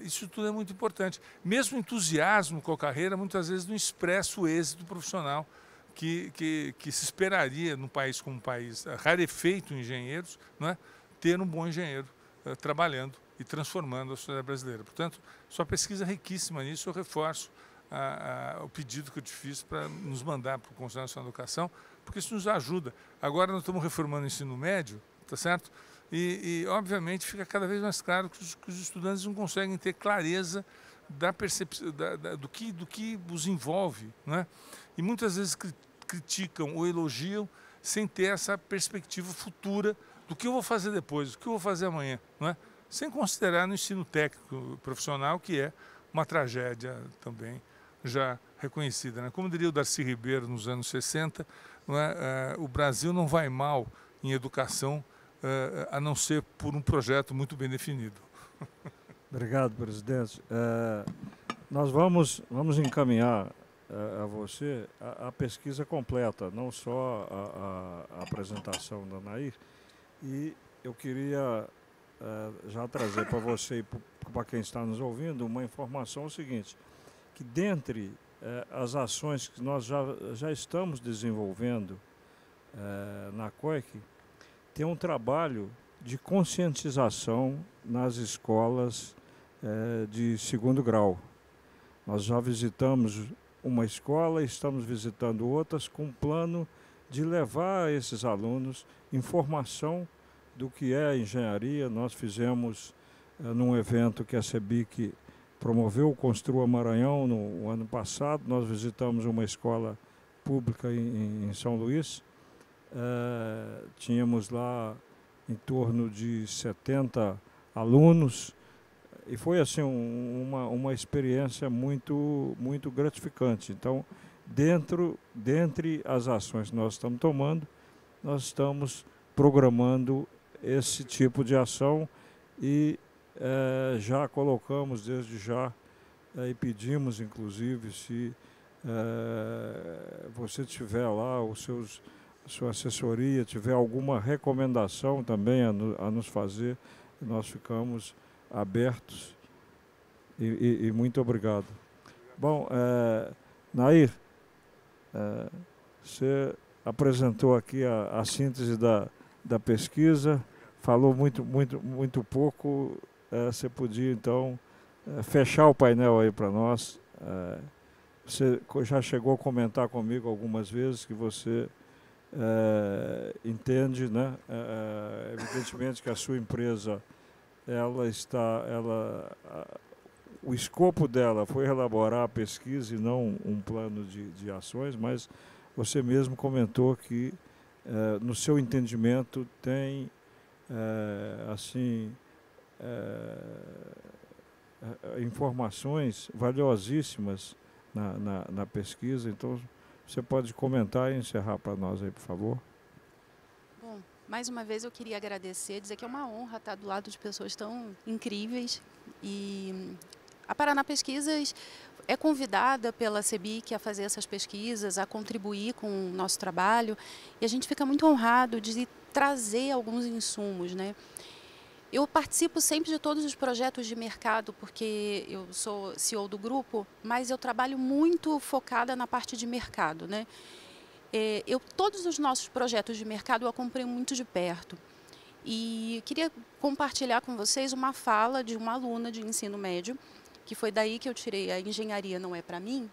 Isso tudo é muito importante. Mesmo o entusiasmo com a carreira, muitas vezes não expressa o êxito profissional que se esperaria num país como um país rarefeito em engenheiros, não é? Ter um bom engenheiro trabalhando e transformando a sociedade brasileira. Portanto, sua pesquisa é riquíssima nisso. Eu reforço o pedido que eu te fiz para nos mandar para o Conselho Nacional de Educação, porque isso nos ajuda. Agora nós estamos reformando o ensino médio, tá certo? E obviamente, fica cada vez mais claro que os estudantes não conseguem ter clareza da percepção, do que os envolve, não é? E muitas vezes criticam ou elogiam sem ter essa perspectiva futura do que eu vou fazer depois, do que eu vou fazer amanhã, não é? Sem considerar no ensino técnico profissional, que é uma tragédia também já reconhecida, né? Como diria o Darcy Ribeiro nos anos 60, não é? O Brasil não vai mal em educação, a não ser por um projeto muito bem definido. Obrigado, presidente. Nós vamos encaminhar a você a pesquisa completa, não só a apresentação da Nair. E eu queria já trazer para você e para quem está nos ouvindo uma informação seguinte, que dentre as ações que nós já estamos desenvolvendo na COIC, tem um trabalho de conscientização nas escolas de segundo grau. Nós já visitamos uma escola e estamos visitando outras com um plano de levar a esses alunos informação do que é engenharia. Nós fizemos num evento que a CEBIC promoveu, o Construa Maranhão, no ano passado. Nós visitamos uma escola pública em São Luís. Tínhamos lá em torno de 70 alunos e foi assim uma experiência muito gratificante. Então, dentre as ações que nós estamos tomando, nós estamos programando esse tipo de ação e já colocamos desde já e pedimos, inclusive, se você tiver lá sua assessoria, tiver alguma recomendação também a nos fazer, nós ficamos abertos e muito obrigado. Bom, Nair, você apresentou aqui a síntese da pesquisa, falou muito pouco. Você podia, então, fechar o painel aí para nós. Você já chegou a comentar comigo algumas vezes que você entende, né, evidentemente que a sua empresa o escopo dela foi elaborar a pesquisa e não um plano de ações, mas você mesmo comentou que, no seu entendimento, tem informações valiosíssimas na pesquisa. Então, você pode comentar e encerrar para nós aí, por favor. Bom, mais uma vez eu queria agradecer, dizer que é uma honra estar do lado de pessoas tão incríveis. E a Paraná Pesquisas é convidada pela CEBIC a fazer essas pesquisas, a contribuir com o nosso trabalho, e a gente fica muito honrado de trazer alguns insumos, né? Eu participo sempre de todos os projetos de mercado, porque eu sou CEO do grupo, mas eu trabalho muito focada na parte de mercado, né? Todos os nossos projetos de mercado eu acompanho muito de perto. E queria compartilhar com vocês uma fala de uma aluna de ensino médio, que foi daí que eu tirei a engenharia não é para mim,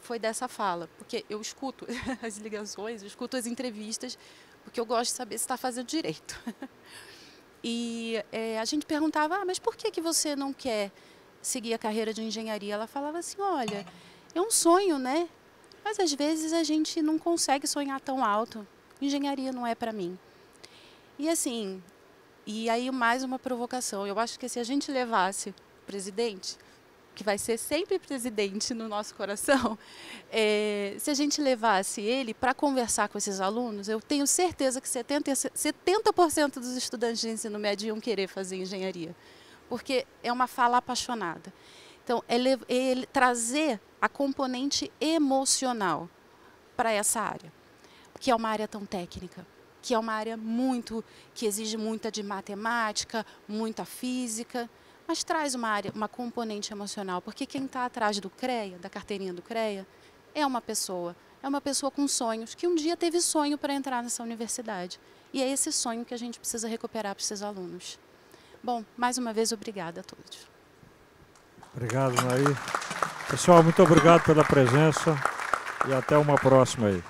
foi dessa fala, porque eu escuto as ligações, eu escuto as entrevistas, porque eu gosto de saber se está fazendo direito. E a gente perguntava, mas por que você não quer seguir a carreira de engenharia? Ela falava assim, olha, é um sonho, né? Mas às vezes a gente não consegue sonhar tão alto. Engenharia não é para mim. E assim, e aí mais uma provocação. Eu acho que se a gente levasse o presidente, que vai ser sempre presidente no nosso coração, se a gente levasse ele para conversar com esses alunos, eu tenho certeza que 70% dos estudantes de ensino médio iam querer fazer engenharia, porque é uma fala apaixonada. Então, ele trazer a componente emocional para essa área, que é uma área tão técnica, que é uma área que exige muita de matemática, muita física, mas traz uma componente emocional, porque quem está atrás do CREA, da carteirinha do CREA, é uma pessoa com sonhos, que um dia teve sonho para entrar nessa universidade. E é esse sonho que a gente precisa recuperar para esses alunos. Bom, mais uma vez, obrigada a todos. Obrigado, Nair. Pessoal, muito obrigado pela presença e até uma próxima aí.